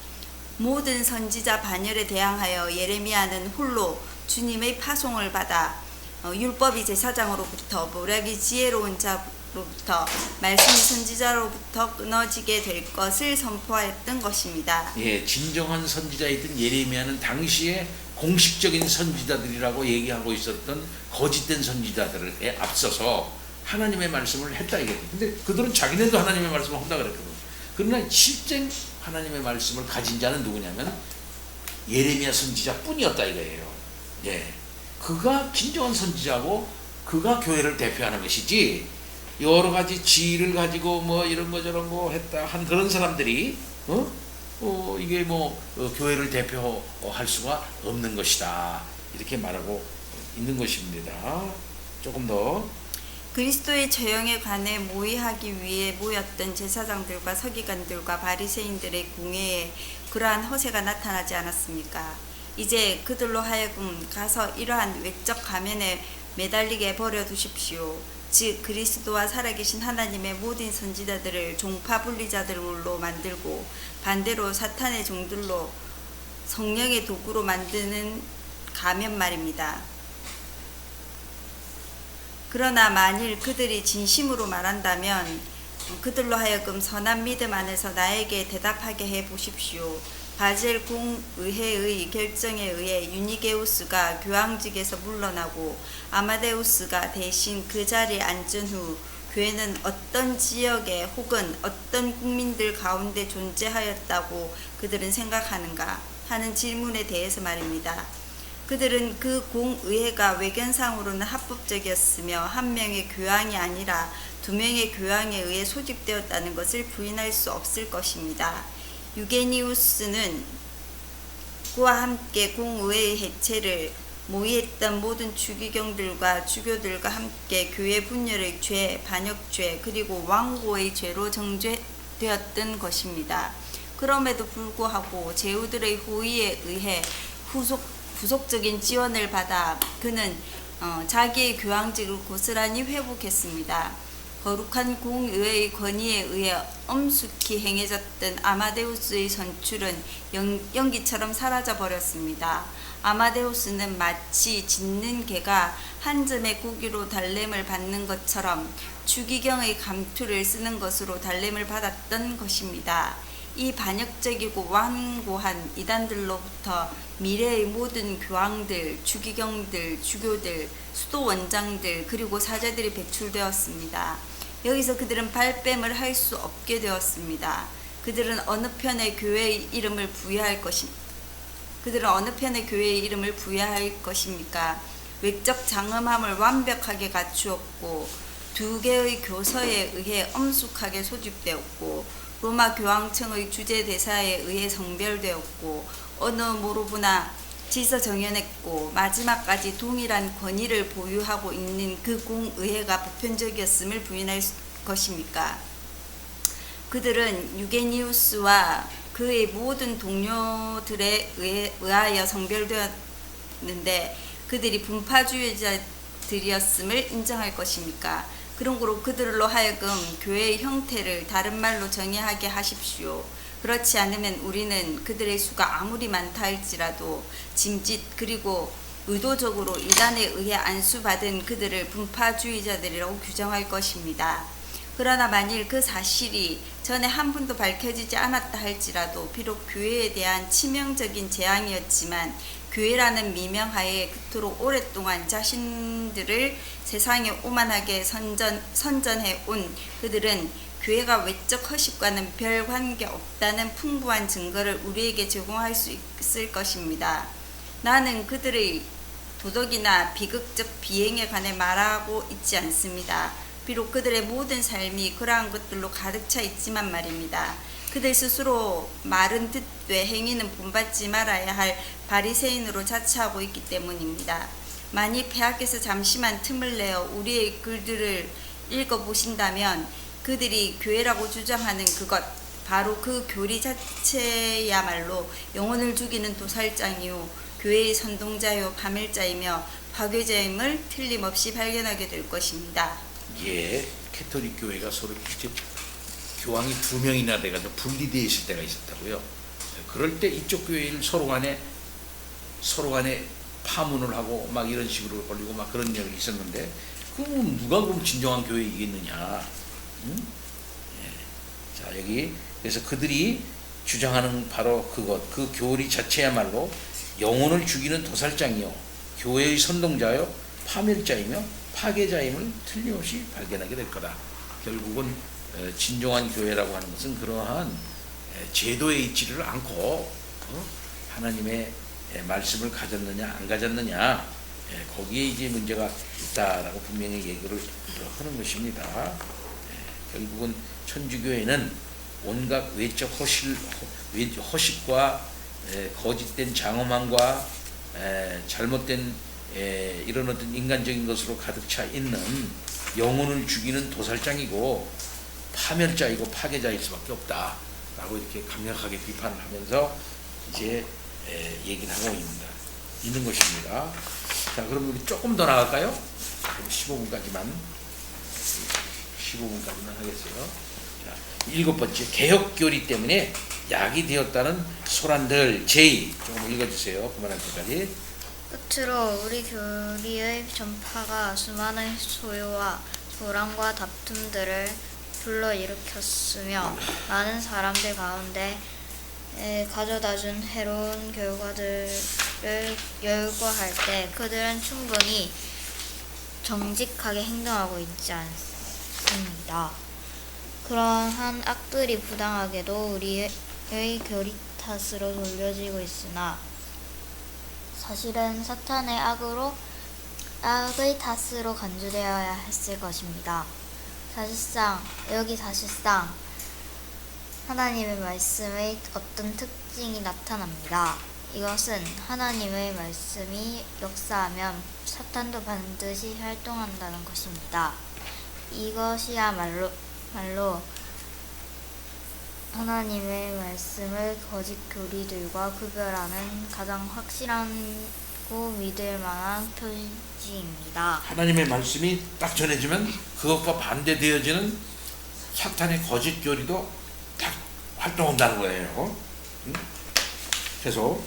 모든 선지자 반열에 대항하여 예레미야는 홀로 주님의 파송을 받아 율법이 제사장으로부터, 모략이 지혜로운 자로부터, 말씀이 선지자로부터 끊어지게 될 것을 선포하였던 것입니다. 예, 진정한 선지자이던 예레미야는 당시에 공식적인 선지자들이라고 얘기하고 있었던 거짓된 선지자들에 앞서서 하나님의 말씀을 했다 이거예요. 근데 그들은 자기네도 하나님의 말씀을 한다 그랬거든요. 그러나 실제 하나님의 말씀을 가진 자는 누구냐면 예레미야 선지자뿐이었다 이거예요. 예, 그가 진정한 선지자고 그가 교회를 대표하는 것이지 여러 가지 지위를 가지고 뭐 이런 거 저런 거 했다 한 그런 사람들이 이게 교회를 대표할 수가 없는 것이다 이렇게 말하고 있는 것입니다. 조금 더 그리스도의 처형에 관해 모의하기 위해 모였던 제사장들과 서기관들과 바리새인들의 공회에 그러한 허세가 나타나지 않았습니까? 이제 그들로 하여금 가서 이러한 외적 가면에 매달리게 버려두십시오. 즉 그리스도와 살아계신 하나님의 모든 선지자들을 종파 분리자들로 만들고 반대로 사탄의 종들로 성령의 도구로 만드는 가면 말입니다. 그러나 만일 그들이 진심으로 말한다면 그들로 하여금 선한 믿음 안에서 나에게 대답하게 해 보십시오. 바젤 공의회의 결정에 의해 유니게우스가 교황직에서 물러나고 아마데우스가 대신 그 자리에 앉은 후 교회는 어떤 지역에 혹은 어떤 국민들 가운데 존재하였다고 그들은 생각하는가 하는 질문에 대해서 말입니다. 그들은 그 공의회가 외견상으로는 합법적이었으며 한 명의 교황이 아니라 두 명의 교황에 의해 소집되었다는 것을 부인할 수 없을 것입니다. 유게니우스는 그와 함께 공의회의 해체를 모의했던 모든 추기경들과 주교들과 함께 교회 분열의 죄, 반역죄, 그리고 왕고의 죄로 정죄되었던 것입니다. 그럼에도 불구하고 제후들의 호의에 의해 후속적인 지원을 받아 그는 자기의 교황직을 고스란히 회복했습니다. 거룩한 공의회의 권위에 의해 엄숙히 행해졌던 아마데우스의 선출은 연기처럼 사라져 버렸습니다. 아마데우스는 마치 짖는 개가 한 점의 고기로 달램을 받는 것처럼 추기경의 감투를 쓰는 것으로 달램을 받았던 것입니다. 이 반역적이고 완고한 이단들로부터 미래의 모든 교황들, 추기경들, 주교들, 수도원장들 그리고 사제들이 배출되었습니다. 여기서 그들은 발뺌을 할 수 없게 되었습니다. 그들은 어느 편의 교회의 이름을 부여할 것입니까? 외적 장엄함을 완벽하게 갖추었고 두 개의 교서에 의해 엄숙하게 소집되었고 로마 교황청의 주재 대사에 의해 성별되었고 어느 모로부나 질서 정연했고 마지막까지 동일한 권위를 보유하고 있는 그 공의회가 보편적이었음을 부인할 것입니까? 그들은 유게니우스와 그의 모든 동료들에 의하여 성별되었는데 그들이 분파주의자들이었음을 인정할 것입니까? 그러므로 그들로 하여금 교회의 형태를 다른 말로 정의하게 하십시오. 그렇지 않으면 우리는 그들의 수가 아무리 많다 할지라도 짐짓 그리고 의도적으로 이단에 의해 안수받은 그들을 분파주의자들이라고 규정할 것입니다. 그러나 만일 그 사실이 전에 한 번도 밝혀지지 않았다 할지라도 비록 교회에 대한 치명적인 재앙이었지만 교회라는 미명하에 그토록 오랫동안 자신들을 세상에 오만하게 선전해 온 그들은 교회가 외적 허식과는 별 관계 없다는 풍부한 증거를 우리에게 제공할 수 있을 것입니다. 나는 그들의 도덕이나 비극적 비행에 관해 말하고 있지 않습니다. 비록 그들의 모든 삶이 그러한 것들로 가득 차 있지만 말입니다. 그들 스스로 말은 듣되 행위는 본받지 말아야 할 바리새인으로 자처하고 있기 때문입니다. 만일 폐하께서 잠시만 틈을 내어 우리의 글들을 읽어보신다면 그들이 교회라고 주장하는 그것, 바로 그 교리 자체야말로 영혼을 죽이는 도살장이요 교회의 선동자요 파멸자이며 파괴자임을 틀림없이 발견하게 될 것입니다. 예, 캐톨릭 교회가 서로 직접 교황이 2명이나 돼가지고 분리되어 있을 때가 있었다고요. 그럴 때 이쪽 교회를 서로 간에 파문을 하고 막 이런 식으로 벌리고 막 그런 일이 있었는데 그럼 누가 그럼 진정한 교회이겠느냐? 응? 예. 자, 여기 그래서 그들이 주장하는 바로 그것, 그 교리 자체야말로 영혼을 죽이는 도살장이요 교회의 선동자요 파멸자이며 파괴자임을 틀림없이 발견하게 될 거다. 결국은 진정한 교회라고 하는 것은 그러한 제도에 있지를 않고 하나님의 말씀을 가졌느냐 안 가졌느냐 거기에 이제 문제가 있다라고 분명히 얘기를 하는 것입니다. 결국은 천주교회는 온갖 외적 허식과 거짓된 장엄함과 잘못된 이런 어떤 인간적인 것으로 가득 차 있는 영혼을 죽이는 도살장이고 파멸자이고 파괴자일 수밖에 없다라고 이렇게 강력하게 비판을 하면서 이제 얘기를 하고 있는 것입니다. 자, 그럼 우리 조금 더 나갈까요? 그럼 15분까지만 하겠어요. 자, 7번째 개혁교리 때문에 약이 되었다는 소란들. 제이 조금 읽어주세요. 그만할 때까지. 끝으로 우리 교리의 전파가 수많은 소요와 소란과 다툼들을 불러일으켰으며 많은 사람들 가운데 가져다준 해로운 결과들을 열거할 때 그들은 충분히 정직하게 행동하고 있지 않습니다. 그러한 악들이 부당하게도 우리의 교리 탓으로 돌려지고 있으나 사실은 사탄의 악의 탓으로 간주되어야 했을 것입니다. 사실상 하나님의 말씀의 어떤 특징이 나타납니다. 이것은 하나님의 말씀이 역사하면 사탄도 반드시 활동한다는 것입니다. 이것이야말로 하나님의 말씀을 거짓 교리들과 구별하는 가장 확실하고 믿을 만한 표지입니다. 하나님의 말씀이 딱 전해지면 그것과 반대되어지는 사탄의 거짓 교리도 딱 활동한다는 거예요. 계속.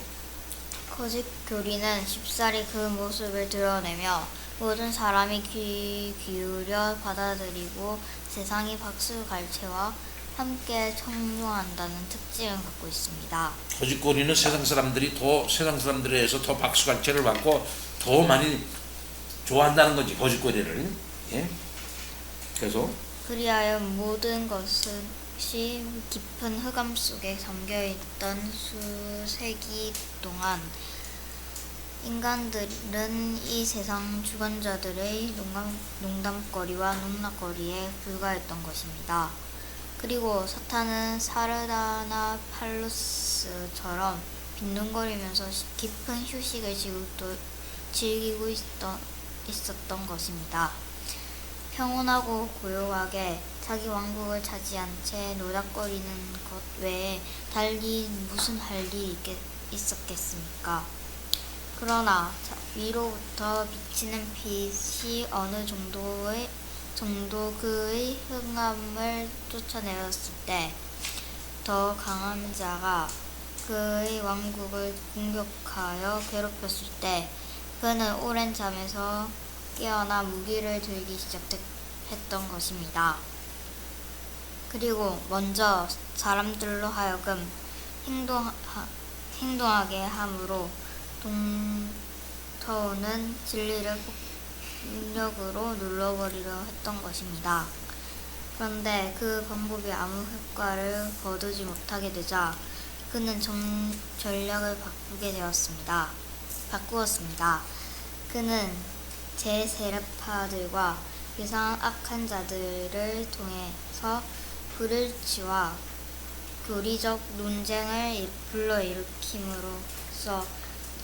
거짓 교리는 쉽사리 그 모습을 드러내며 모든 사람이 귀 기울여 받아들이고 세상이 박수갈채와 함께 청중한다는 특징을 갖고 있습니다. 거짓 교리는 세상 사람들에 의해서 더 박수갈채를 받고 더 많이 좋아한다는 거지, 거짓 교리를. 예? 그래서 그리하여 모든 것이 깊은 흑암 속에 잠겨있던 수세기 동안 인간들은 이 세상 주관자들의 농담거리와 농락거리에 불과했던 것입니다. 그리고 사탄은 사르다나 팔루스처럼 빈둥거리면서 깊은 휴식을 즐기고 있었던 것입니다. 평온하고 고요하게 자기 왕국을 차지한 채 노닥거리는 것 외에 달리 무슨 할 일이 있었겠습니까? 그러나 위로부터 비치는 빛이 어느 정도 그의 흑암을 쫓아내었을 때 더 강한 자가 그의 왕국을 공격하여 괴롭혔을 때 그는 오랜 잠에서 깨어나 무기를 들기 시작했던 것입니다. 그리고 먼저 사람들로 하여금 행동하게 함으로 동터는 진리를 폭력으로 눌러버리려 했던 것입니다. 그런데 그 방법이 아무 효과를 거두지 못하게 되자 그는 전략을 바꾸었습니다. 그는 제세례파들과 이상한 악한 자들을 통해서 불일치와 교리적 논쟁을 불러일으킴으로써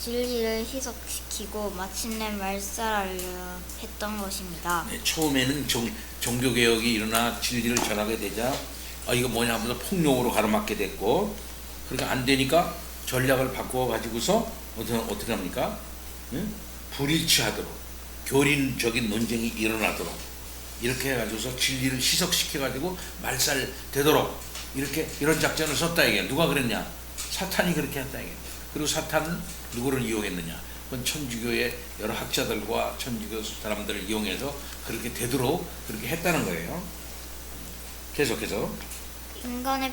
진리를 희석시키고 마침내 말살하려 했던 것입니다. 네, 처음에는 종교개혁이 일어나 진리를 전하게 되자 이거 뭐냐 하면서 폭력으로 가로막게 됐고, 그러니까 안 되니까 전략을 바꾸어 가지고서 어떻게 합니까? 응? 불일치하도록 교리적인 논쟁이 일어나도록 이렇게 해가지고서 진리를 희석시켜가지고 말살되도록 이런 작전을 썼다 이게. 누가 그랬냐? 사탄이 그렇게 했다 이게. 그리고 사탄은 누구를 이용했느냐? 그건 천주교의 여러 학자들과 천주교 사람들을 이용해서 그렇게 되도록 그렇게 했다는 거예요. 계속해서. 인간의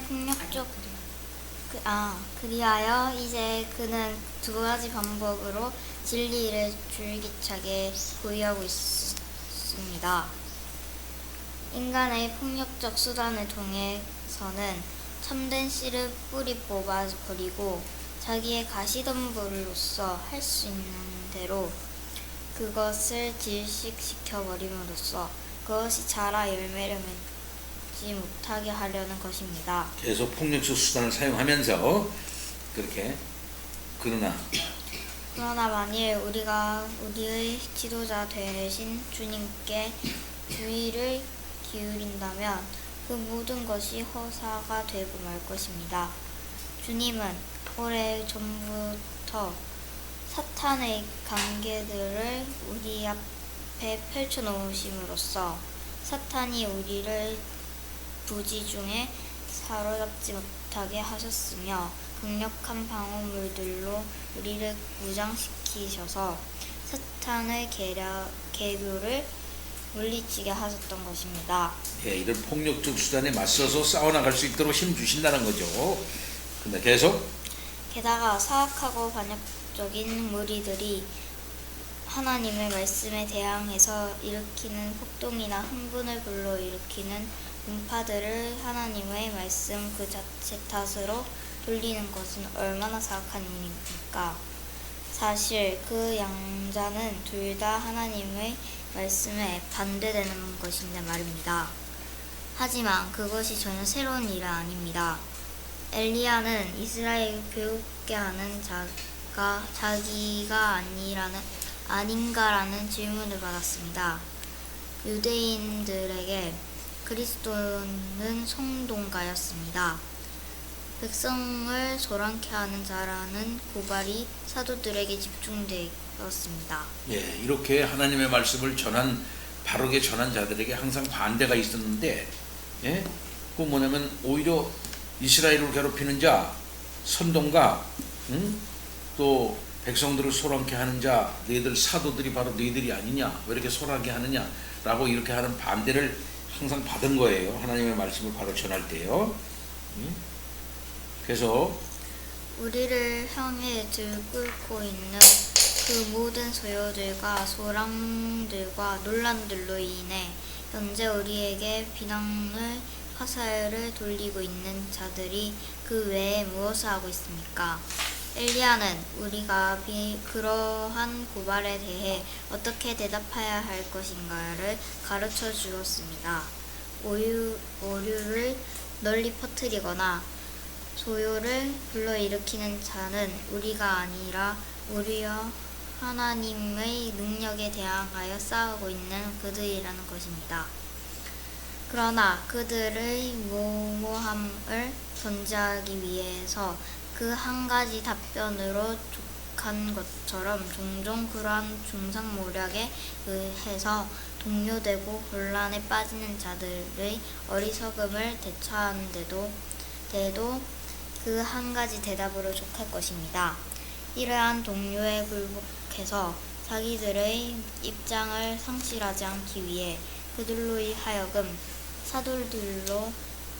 그리하여 이제 그는 두 가지 방법으로 진리를 줄기차게 보유하고 있습니다. 인간의 폭력적 수단을 통해서는 참된 씨를 뿌리 뽑아 버리고 자기의 가시덤불로서 할 수 있는 대로 그것을 질식시켜 버림으로써 그것이 자라 열매를 맺지 못하게 하려는 것입니다. 계속 폭력적 수단을 사용하면서 그렇게. 그러나 만일 우리가 우리의 지도자 되신 주님께 주의를 기울인다면 그 모든 것이 허사가 되고 말 것입니다. 주님은 오래 전부터 사탄의 관계들을 우리 앞에 펼쳐놓으심으로써 사탄이 우리를 부지 중에 사로잡지 못하게 하셨으며 강력한 방어물들로 우리를 무장시키셔서 사탄의 계교를 물리치게 하셨던 것입니다. 예, 이런 폭력적 수단에 맞서서 싸워나갈 수 있도록 힘 주신다는 거죠. 근데 계속 게다가 사악하고 반역적인 무리들이 하나님의 말씀에 대항해서 일으키는 폭동이나 흥분을 불러일으키는 분파들을 하나님의 말씀 그 자체 탓으로 돌리는 것은 얼마나 사악한 일입니까? 사실 그 양자는 둘 다 하나님의 말씀에 반대되는 것인데 말입니다. 하지만 그것이 전혀 새로운 일은 아닙니다. 엘리야는 이스라엘을 괴롭게 하는 자가 자기가 아닌가라는 질문을 받았습니다. 유대인들에게 그리스도는 성동가였습니다. 백성을 소란케 하는 자라는 고발이 사도들에게 집중되었습니다. 예, 이렇게 하나님의 말씀을 바르게 전한 자들에게 항상 반대가 있었는데, 예, 그 뭐냐면 오히려 이스라엘을 괴롭히는 자, 선동가, 또 백성들을 소란케 하는 자, 너희들 사도들이 바로 너희들이 아니냐, 왜 이렇게 소란케 하느냐라고 이렇게 하는 반대를 항상 받은 거예요. 하나님의 말씀을 바로 전할 때요. 그래서 우리를 향해 들끓고 있는 그 모든 소요들과 소랑들과 논란들로 인해 현재 우리에게 비난을 화살을 돌리고 있는 자들이 그 외에 무엇을 하고 있습니까? 엘리야는 우리가 그러한 고발에 대해 어떻게 대답해야 할 것인가를 가르쳐 주었습니다. 오류를 널리 퍼뜨리거나 소요를 불러일으키는 자는 우리가 아니라 오히려 하나님의 능력에 대항하여 싸우고 있는 그들이라는 것입니다. 그러나 그들의 무모함을 견제하기 위해서 그 한 가지 답변으로 족한 것처럼 종종 그러한 중상모략에 의해서 동요되고 혼란에 빠지는 자들의 어리석음을 대처하는데도 그 한 가지 대답으로 족할 것입니다. 이러한 동요에 굴복해서 자기들의 입장을 상실하지 않기 위해 그들로 하여금 사도들로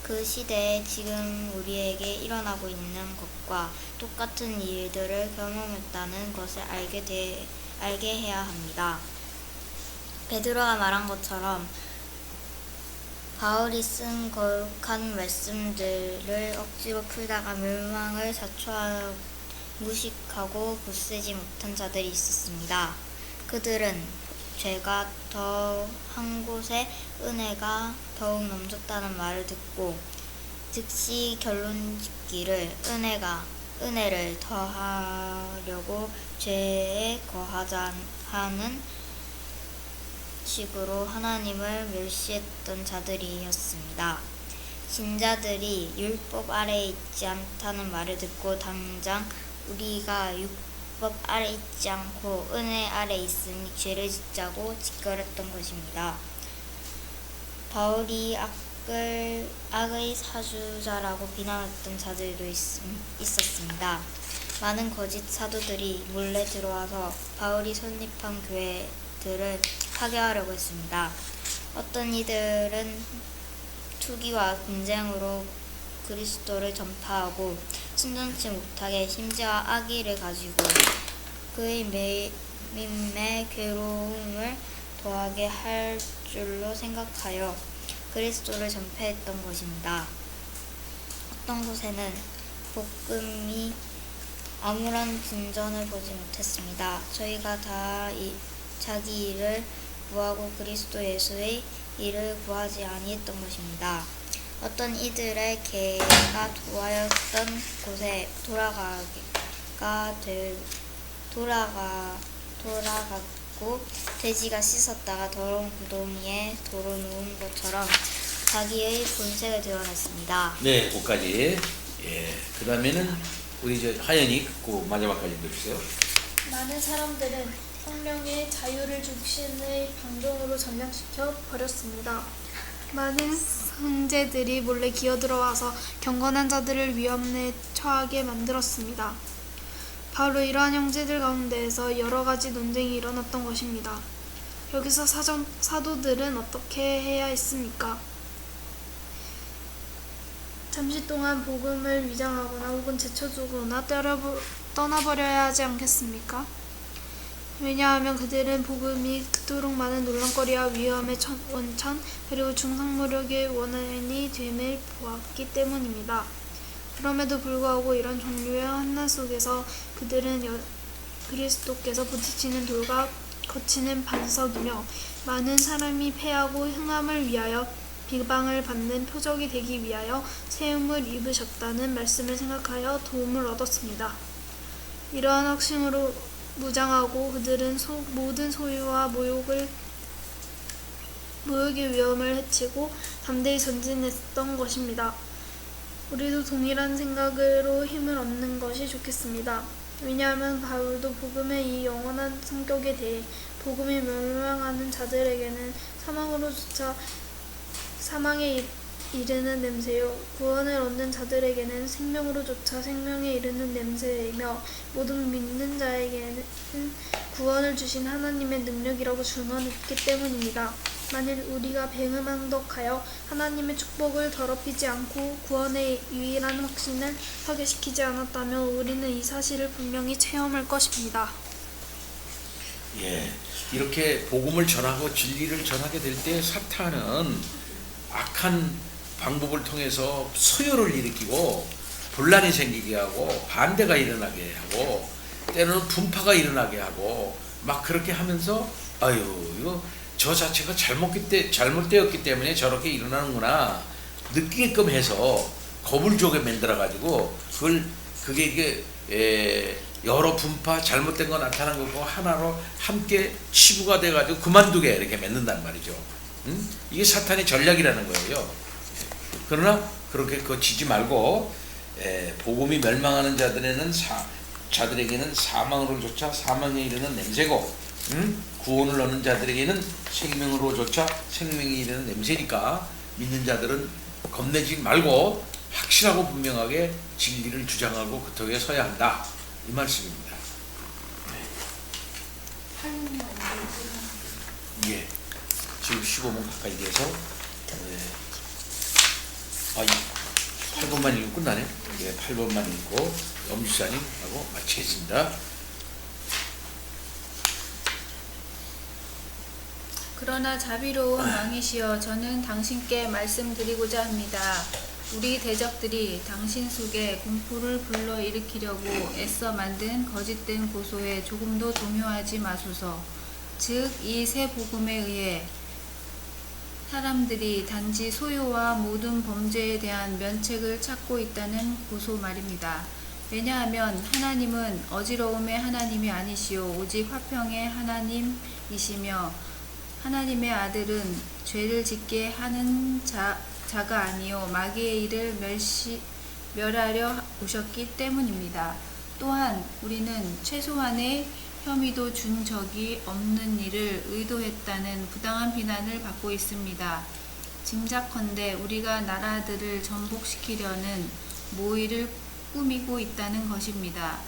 그 시대에 지금 우리에게 일어나고 있는 것과 똑같은 일들을 경험했다는 것을 알게 해야 합니다. 베드로가 말한 것처럼 바울이 쓴 거룩한 말씀들을 억지로 풀다가 멸망을 자초하고 무식하고 굳세지 못한 자들이 있었습니다. 그들은 죄가 더 한 곳에 은혜가 더욱 넘쳤다는 말을 듣고 즉시 결론 짓기를 은혜를 더하려고 죄에 거하자 하는 식으로 하나님을 멸시했던 자들이었습니다. 신자들이 율법 아래에 있지 않다는 말을 듣고 당장 우리가 율법 아래 있지 않고 은혜 아래 있으니 죄를 짓자고 짓거렸던 것입니다. 바울이 악의 사주자라고 비난했던 자들도 있었습니다. 많은 거짓 사도들이 몰래 들어와서 바울이 설립한 교회들을 파괴하려고 했습니다. 어떤 이들은 투기와 분쟁으로 그리스도를 전파하고 순전치 못하게 심지어 악의를 가지고 그의 매임에 괴로움을 더하게 할 줄로 생각하여 그리스도를 전폐했던 것입니다. 어떤 곳에는 복음이 아무런 진전을 보지 못했습니다. 저희가 다 자기 일을 구하고 그리스도 예수의 일을 구하지 아니했던 것입니다. 어떤 이들의 개가 도하였던 곳에 돌아갔고 돼지가 씻었다가 더러운 구덩이에 도로 놓은 것처럼 자기의 본색을 드러냈습니다. 네, 거기까지. 예, 그 다음에는 우리 하연이 그 마지막까지 읽어주세요. 많은 사람들은 성령의 자유를 육신의 방종으로 전향시켜 버렸습니다. 많은 형제들이 몰래 기어들어와서 경건한 자들을 위험에 처하게 만들었습니다. 바로 이러한 형제들 가운데에서 여러 가지 논쟁이 일어났던 것입니다. 여기서 사도들은 어떻게 해야 했습니까? 잠시 동안 복음을 위장하거나 혹은 제쳐두거나 떠나버려야 하지 않겠습니까? 왜냐하면 그들은 복음이 그토록 많은 논란거리와 위험의 원천 그리고 중상모력의 원인이 됨을 보았기 때문입니다. 그럼에도 불구하고 이런 종류의 환난 속에서 그들은 그리스도께서 부딪히는 돌과 거치는 반석이며 많은 사람이 패하고 흥함을 위하여 비방을 받는 표적이 되기 위하여 세움을 입으셨다는 말씀을 생각하여 도움을 얻었습니다. 이러한 확신으로 무장하고 그들은 모든 소유와 모욕의 위험을 해치고 담대히 전진했던 것입니다. 우리도 동일한 생각으로 힘을 얻는 것이 좋겠습니다. 왜냐하면 바울도 복음의 이 영원한 성격에 대해 복음이 멸망하는 자들에게는 사망으로조차 사망에 이르는 냄새요 구원을 얻는 자들에게는 생명으로조차 생명에 이르는 냄새이며 모든 믿는 자에게는 구원을 주신 하나님의 능력이라고 증언했기 때문입니다. 만일 우리가 배은망덕하여 하나님의 축복을 더럽히지 않고 구원의 유일한 확신을 파괴시키지 않았다면 우리는 이 사실을 분명히 체험할 것입니다. 예, 이렇게 복음을 전하고 진리를 전하게 될 때 사탄은 악한 방법을 통해서 서열을 일으키고 분란이 생기게 하고 반대가 일어나게 하고 때로는 분파가 일어나게 하고 막 그렇게 하면서 아유 이거 저 자체가 잘못되었기 때문에 저렇게 일어나는구나 느끼게끔 해서 겁을 주게 만들어 가지고 그게 이게 여러 분파 잘못된 거 나타난 거고 하나로 함께 치부가 돼 가지고 그만두게 이렇게 맺는단 말이죠. 이게 사탄의 전략이라는 거예요. 그러나 그렇게 거치지 말고 복음이 멸망하는 자들에게는 사망으로조차 사망에 이르는 냄새고 구원을 얻는 자들에게는 생명으로조차 생명에 이르는 냄새니까 믿는 자들은 겁내지 말고 확실하고 분명하게 진리를 주장하고 그 덕에 서야 한다 이 말씀입니다. 예, 지금 15분 가까이 돼서 8번만 읽고 끝나네. 예, 8번만 읽고 엄지사님하고 마치겠습니다. 그러나 자비로운 왕이시여 저는 당신께 말씀드리고자 합니다. 우리 대적들이 당신 속에 공포를 불러일으키려고 애써 만든 거짓된 고소에 조금도 동요하지 마소서. 즉 이 새 복음에 의해 사람들이 단지 소유와 모든 범죄에 대한 면책을 찾고 있다는 고소 말입니다. 왜냐하면 하나님은 어지러움의 하나님이 아니시오 오직 화평의 하나님이시며 하나님의 아들은 죄를 짓게 하는 자가 아니요 마귀의 일을 멸하려 오셨기 때문입니다. 또한 우리는 최소한의 혐의도 준 적이 없는 일을 의도했다는 부당한 비난을 받고 있습니다. 짐작컨대 우리가 나라들을 전복시키려는 모의를 꾸미고 있다는 것입니다.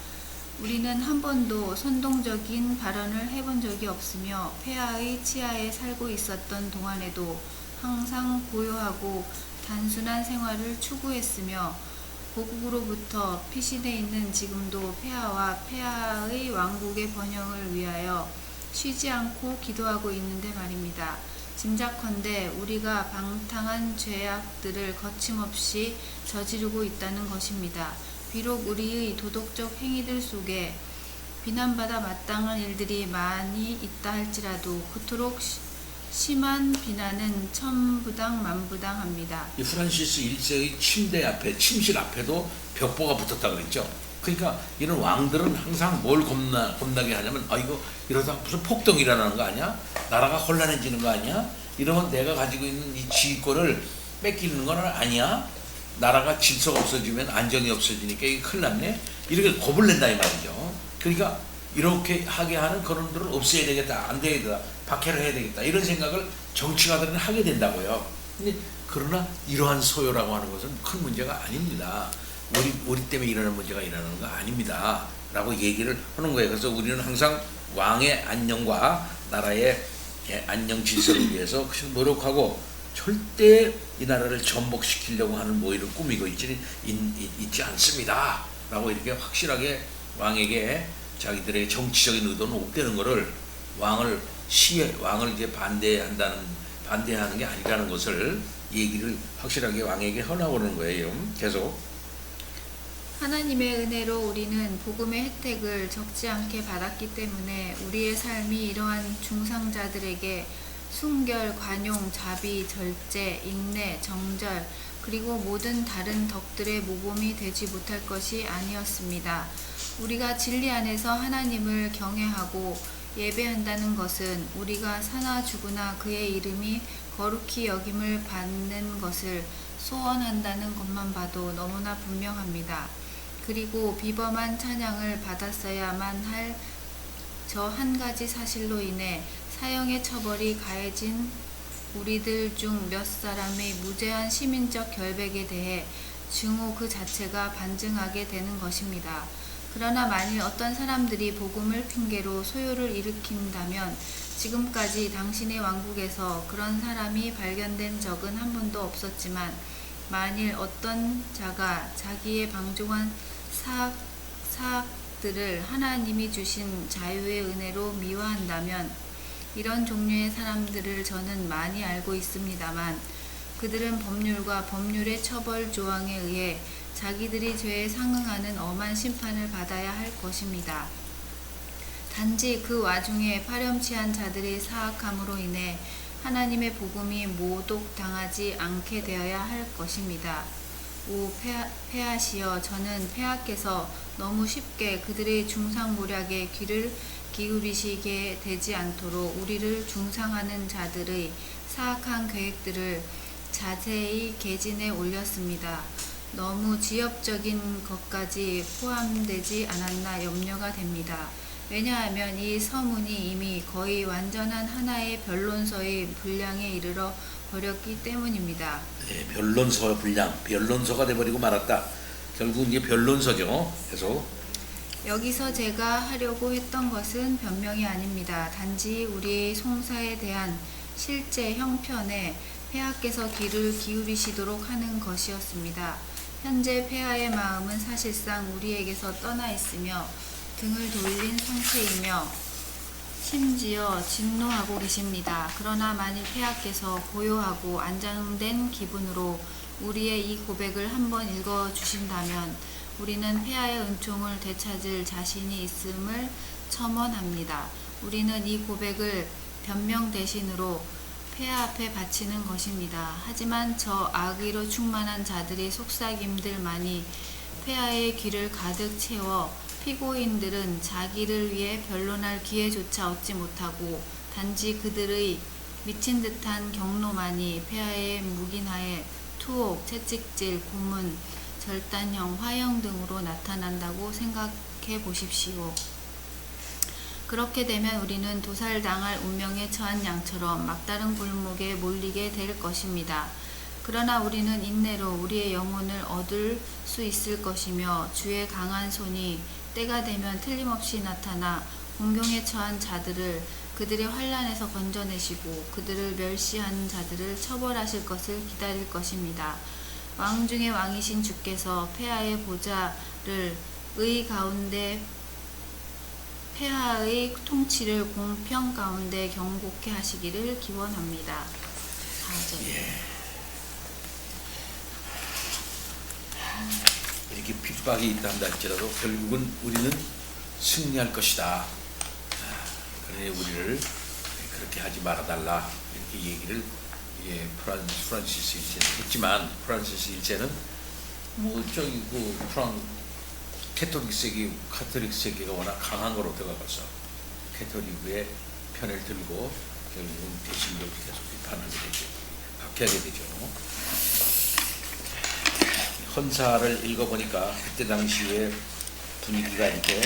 우리는 한 번도 선동적인 발언을 해본 적이 없으며 폐하의 치하에 살고 있었던 동안에도 항상 고요하고 단순한 생활을 추구했으며 고국으로부터 피신해 있는 지금도 폐하와 폐하의 왕국의 번영을 위하여 쉬지 않고 기도하고 있는데 말입니다. 짐작컨대 우리가 방탕한 죄악들을 거침없이 저지르고 있다는 것입니다. 비록 우리의 도덕적 행위들 속에 비난받아 마땅한 일들이 많이 있다 할지라도 그토록 심한 비난은 천부당 만부당합니다. 이 프란시스 1세의 침실 앞에도 벽보가 붙었다 그랬죠. 그러니까 이런 왕들은 항상 뭘 겁나게 하냐면 이거 이러다 무슨 폭동이 일어나는 거 아니야? 나라가 혼란해지는 거 아니야? 이러면 내가 가지고 있는 이 지휘권을 뺏기는 건 아니야? 나라가 질서가 없어지면 안정이 없어지니까 이게 큰일 났네? 이렇게 겁을 낸다 이 말이죠. 그러니까 이렇게 하게 하는 그런들을 없애야 되겠다, 안 되겠다, 박해를 해야 되겠다 이런 생각을 정치가들은 하게 된다고요. 근데 그러나 이러한 소요라고 하는 것은 큰 문제가 아닙니다. 우리 때문에 일어나는 문제가 일어나는 거 아닙니다. 라고 얘기를 하는 거예요. 그래서 우리는 항상 왕의 안녕과 나라의 안녕 질서를 위해서 노력하고 절대 이 나라를 전복시키려고 하는 모의를 꾸미고 있지 않습니다. 라고 이렇게 확실하게 왕에게 자기들의 정치적인 의도는 없다는 것을 왕을 이제 반대하는 게 아니라는 것을 얘기를 확실하게 왕에게 하라고는 거예요. 계속. 하나님의 은혜로 우리는 복음의 혜택을 적지 않게 받았기 때문에 우리의 삶이 이러한 중상자들에게 순결, 관용, 자비, 절제, 인내, 정절 그리고 모든 다른 덕들의 모범이 되지 못할 것이 아니었습니다. 우리가 진리 안에서 하나님을 경외하고 예배한다는 것은 우리가 사나 죽으나 그의 이름이 거룩히 여김을 받는 것을 소원한다는 것만 봐도 너무나 분명합니다. 그리고 비범한 찬양을 받았어야만 할 저 한 가지 사실로 인해 사형의 처벌이 가해진 우리들 중 몇 사람의 무제한 시민적 결백에 대해 증오 그 자체가 반증하게 되는 것입니다. 그러나 만일 어떤 사람들이 복음을 핑계로 소요를 일으킨다면 지금까지 당신의 왕국에서 그런 사람이 발견된 적은 한 번도 없었지만 만일 어떤 자가 자기의 방종한 사악들을 하나님이 주신 자유의 은혜로 미화한다면 이런 종류의 사람들을 저는 많이 알고 있습니다만 그들은 법률과 법률의 처벌 조항에 의해 자기들이 죄에 상응하는 엄한 심판을 받아야 할 것입니다. 단지 그 와중에 파렴치한 자들의 사악함으로 인해 하나님의 복음이 모독당하지 않게 되어야 할 것입니다. 오 폐하시여, 저는 폐하께서 너무 쉽게 그들의 중상모략에 귀를 기울이시게 되지 않도록 우리를 중상하는 자들의 사악한 계획들을 자세히 계진해 올렸습니다. 너무 지엽적인 것까지 포함되지 않았나 염려가 됩니다. 왜냐하면 이 서문이 이미 거의 완전한 하나의 변론서의 분량에 이르러 버렸기 때문입니다. 네, 변론서가 돼버리고 말았다. 결국 이제 변론서죠. 계속. 여기서 제가 하려고 했던 것은 변명이 아닙니다. 단지 우리의 송사에 대한 실제 형편에 폐하께서 귀를 기울이시도록 하는 것이었습니다. 현재 폐하의 마음은 사실상 우리에게서 떠나 있으며 등을 돌린 상태이며 심지어 진노하고 계십니다. 그러나 만일 폐하께서 고요하고 안정된 기분으로 우리의 이 고백을 한번 읽어주신다면 우리는 폐하의 은총을 되찾을 자신이 있음을 첨언합니다. 우리는 이 고백을 변명 대신으로 폐하 앞에 바치는 것입니다. 하지만 저 악의로 충만한 자들의 속삭임들만이 폐하의 귀를 가득 채워 피고인들은 자기를 위해 변론할 기회조차 얻지 못하고 단지 그들의 미친 듯한 경로만이 폐하의 묵인하에 투옥, 채찍질, 고문, 절단형, 화형 등으로 나타난다고 생각해 보십시오. 그렇게 되면 우리는 도살당할 운명에 처한 양처럼 막다른 골목에 몰리게 될 것입니다. 그러나 우리는 인내로 우리의 영혼을 얻을 수 있을 것이며 주의 강한 손이 때가 되면 틀림없이 나타나 공경에 처한 자들을 그들의 환난에서 건져내시고 그들을 멸시하는 자들을 처벌하실 것을 기다릴 것입니다. 왕 중의 왕이신 주께서 폐하의 보좌를 의 가운데 폐하의 통치를 공평 가운데 경고케 하시기를 기원합니다. 4절. 이렇게 핍박이 있다 한다 할지라도 결국은 우리는 승리할 것이다. 그러니 우리를 그렇게 하지 말아달라 이렇게 얘기를 프란시스 1세는 했지만 프란시스 1세는 카톨릭 세계가 워낙 강한 걸 어떻게 벌써 캐톨릭의 편을 들고 결국은 대신적으로 계속 비판하게 되죠. 박해하게 되죠. 헌사를 읽어보니까 그때 당시의 분위기가 이렇게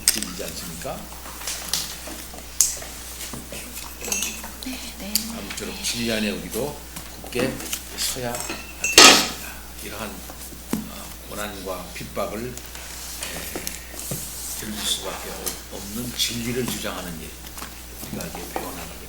느껴지지 않습니까? 네. 모쪼록 진리 안에 우리도 굳게 서야 되겠습니다. 이러한 고난과 핍박을 견딜 수밖에 없는 진리를 주장하는 일 우리가 이제 배워나가게